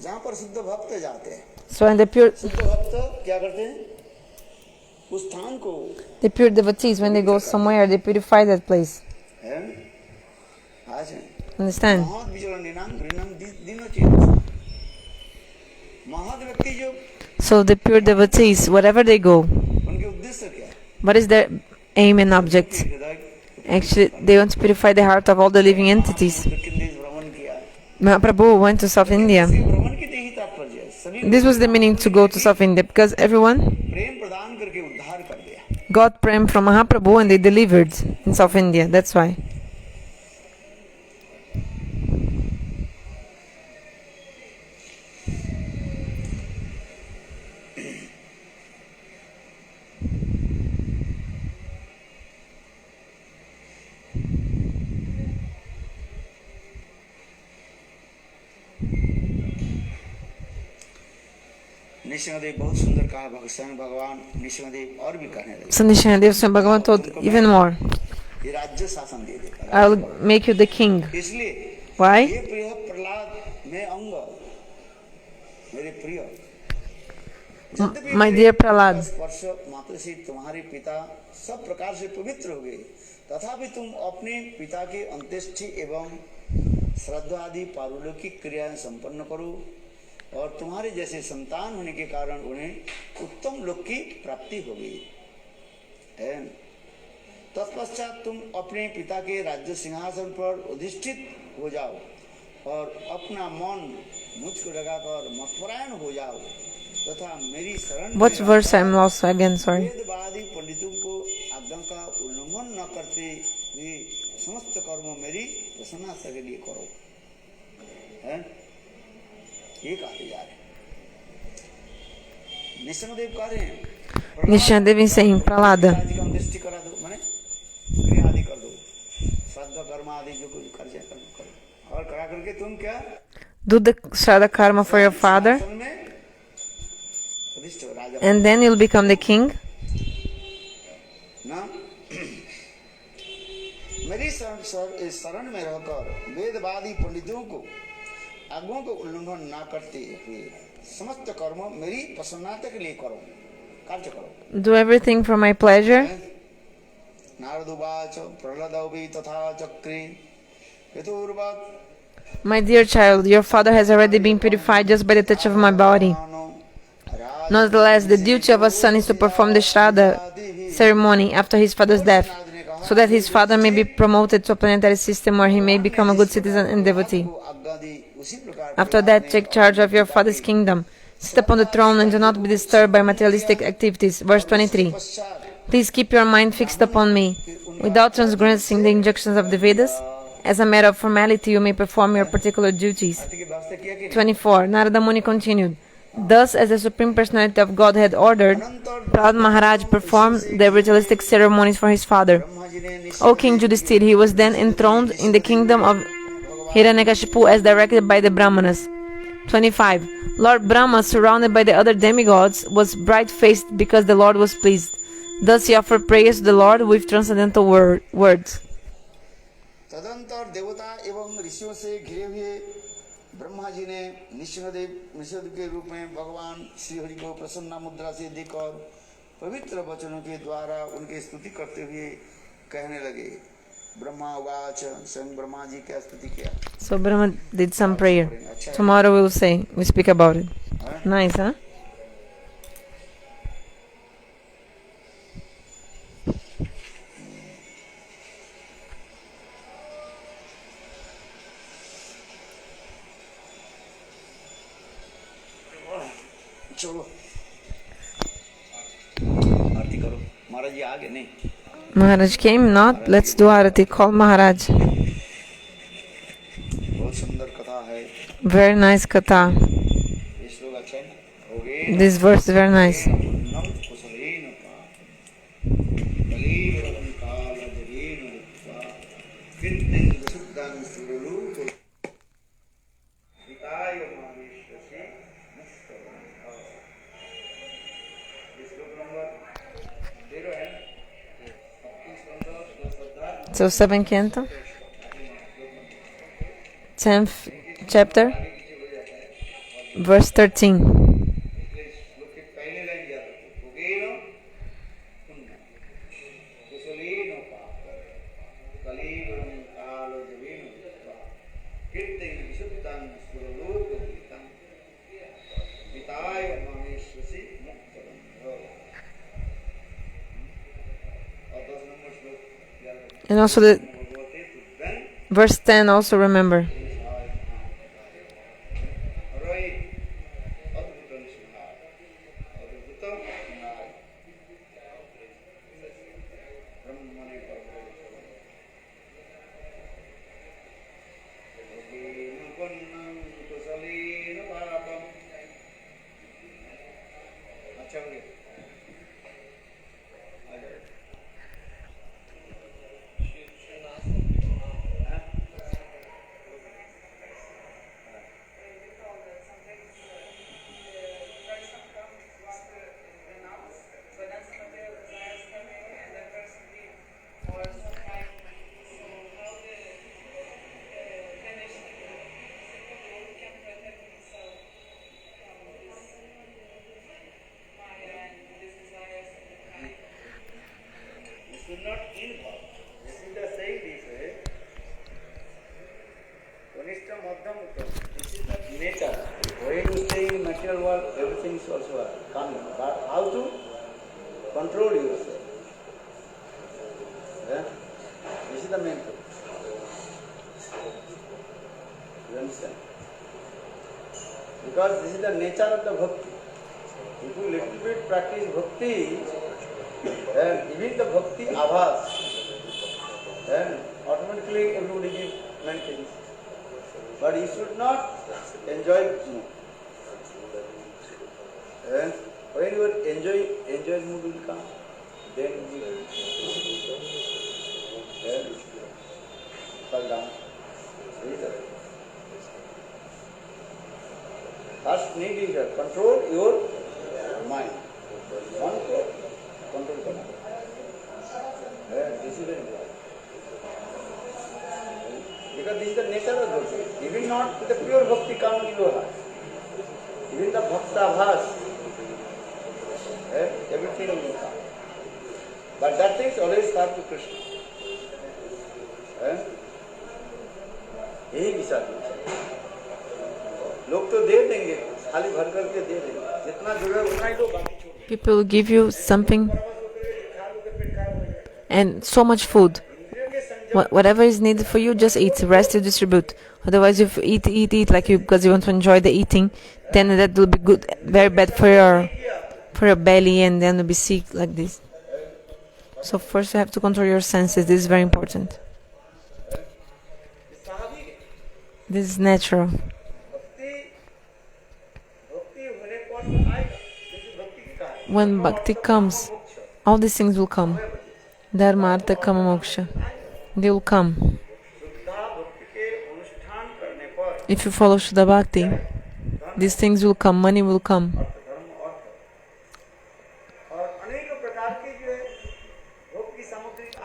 जहाँ पर शुद्ध भक्त जाते हैं. So and the pure शुद्ध भक्त क्या करते हैं? उस स्थान को. The pure devotees, when they go somewhere, they purify that place. Understand? So the pure devotees, wherever they go, what is their aim and object. Actually, they want to purify the heart of all the living entities. Mahaprabhu went to South India. This was the meaning to go to South India, because everyone got prem from Mahaprabhu and they delivered in South India. That's why. Nrisimhadeva बहुत सुंदर कहा, भगवान नृसिंहदेव और भी कहने लगे। So Nrisimhadeva Swami Bhagavan told even more. ये राज्य शासन दे देगा। I will make you the king. इसलिए Why? ये प्रिय प्रहलाद में अंग मेरे प्रिय, My dear Prahlad, स्पर्श मात्र से तुम्हारे पिता सब प्रकार से पवित्र हो गए, तथापि तुम अपने पिता के अंत्येष्टि एवं श्राद्ध आदि पारलौकिक क्रियाएं संपन्न करो, और तुम्हारे जैसे संतान होने के कारण उन्हें उत्तम लोक की प्राप्ति होगी। तत्पश्चात तुम अपने पिता के राज्य सिंहासन पर अधिष्ठित हो जाओ और अपना मन मुझको लगाकर मथुरायण हो जाओ तथा मेरी शरण। What verse I'm lost again? Sorry. वेदवादी पंडितों को आज्ञा का उल्लंघन न करते हुए समस्त कर्म मेरी प्रसन्नता के लिए करो। ये कहते जा रहे नृसिंहदेव कह रहे हैं, Nrisimhadeva is saying, Prahlada, दृष्टि करा दो, माने क्रिया आदि कर दो, श्राद्ध कर्म आदि जो कुछ कर्म करो, और करा करके तुम क्या do the Shraddha karma for your father, and then you'll become the king. ना मेरी शरण में रहकर वेदवादी पंडितों को आज्ञाओं को उल्लंघन ना करते हुए समस्त कर्म मेरी प्रसन्नता के लिए करो, कार्य करो। Do everything for my pleasure. नारदुवाच प्रह्लादोऽपि तथा चक्रे यथोर्वत्। My dear child, your father has already been purified just by the touch of my body. Nonetheless, the duty of a son is to perform the Shraddha ceremony after his father's death, so that his father may be promoted to a planetary system where he may become a good citizen and devotee. After that, take charge of your father's kingdom. Sit upon the throne and do not be disturbed by materialistic activities. Verse 23. Please keep your mind fixed upon me. Without transgressing the injunctions of the Vedas, as a matter of formality, you may perform your particular duties. 24. Narada Muni continued. Thus, as the Supreme Personality of God had ordered, Prahlada Maharaj performed the ritualistic ceremonies for his father. O King Yudhishthira, he was then enthroned in the kingdom of Hiranyakashipu as directed by the Brahmanas. 25. Lord Brahma, surrounded by the other demigods, was bright-faced because the Lord was pleased. Thus he offered prayers to the Lord with transcendental words. तदंतर देवता एवं ऋषियों से घिरे हुए ब्रह्मा जी ने नृसिंहदेव के रूप में भगवान श्री हरि को प्रसन्न मुद्रा से देखकर पवित्र वचनों के द्वारा उनकी स्तुति करते हुए कहने लगे। ब्रह्मा उवाच, स्वयं ब्रह्मा जी क्या स्तुति किया। So Brahma did some prayer. Tomorrow we speak about it. Nice, huh? चलो आरती करो। महाराज जी आ गए नहीं? Maharaj came, not? Let's do Arati. Call Maharaj. बहुत सुंदर कथा है। Very nice katha. ये श्लोक अच्छा है ना? हो गए। This verse is very nice. So 7th canto, 10th chapter, verse 13. और 10 And also the verse 10 also remember. Because this is the nature of the bhakti. If you little bit practice bhakti, then even the bhakti abhas, then automatically everybody gives maintenance. But you should not enjoy more. And when you enjoy mood will come, then you will fall down. First need is to control your mind. Control the mind. This is very important. Because this is the nature of bhakti. Even not with the pure bhakti come in your heart. Even the bhakta bhas, everything will come. But that thing is always serve to Krishna. यही विचार लोग तो दे देंगे खाली भर करके दे देंगे जितना जरूरत उतना ही दो बाकी छोड़ People will give you something and so much food. Whatever is needed for you, just eat. Rest you distribute. Otherwise, if you eat like you because you want to enjoy the eating, then that will be good, very bad for your belly, and then you'll be sick like this. So first you have to control your senses. This is very important. This is natural. When bhakti comes, all these things will come. Dharma, artha, kama, moksha. They will come. If you follow Shuddha Bhakti, these things will come, money will come.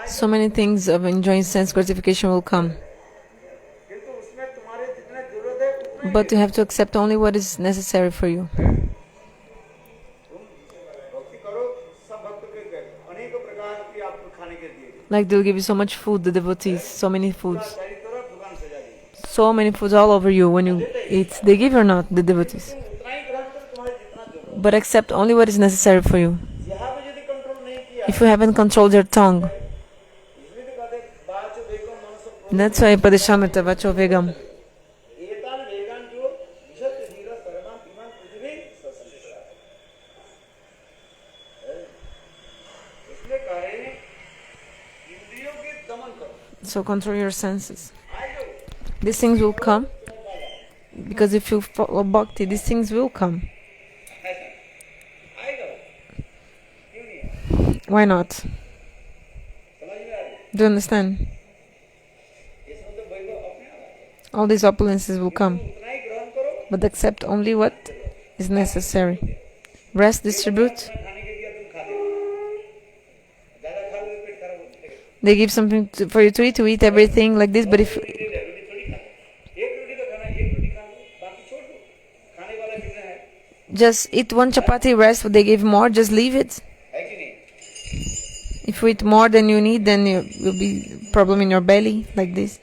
So many things of enjoying sense gratification will come. But you have to accept only what is necessary for you. Like they'll give you so much food, the devotees, so many foods. So many foods all over you when you eat. They give or not, the devotees. But accept only what is necessary for you. If you haven't controlled your tongue, that's why Padishamrita Vacho Vegam. So control your senses. These things will come because if you follow bhakti, these things will come. Why not? Do you understand? All these opulences will come, but accept only what is necessary. Rest, distribute. They give something for you to eat everything like this, but if just eat one chapati, rest, what they give more, just leave it. If you eat more than you need, then there will be problem in your belly, like this.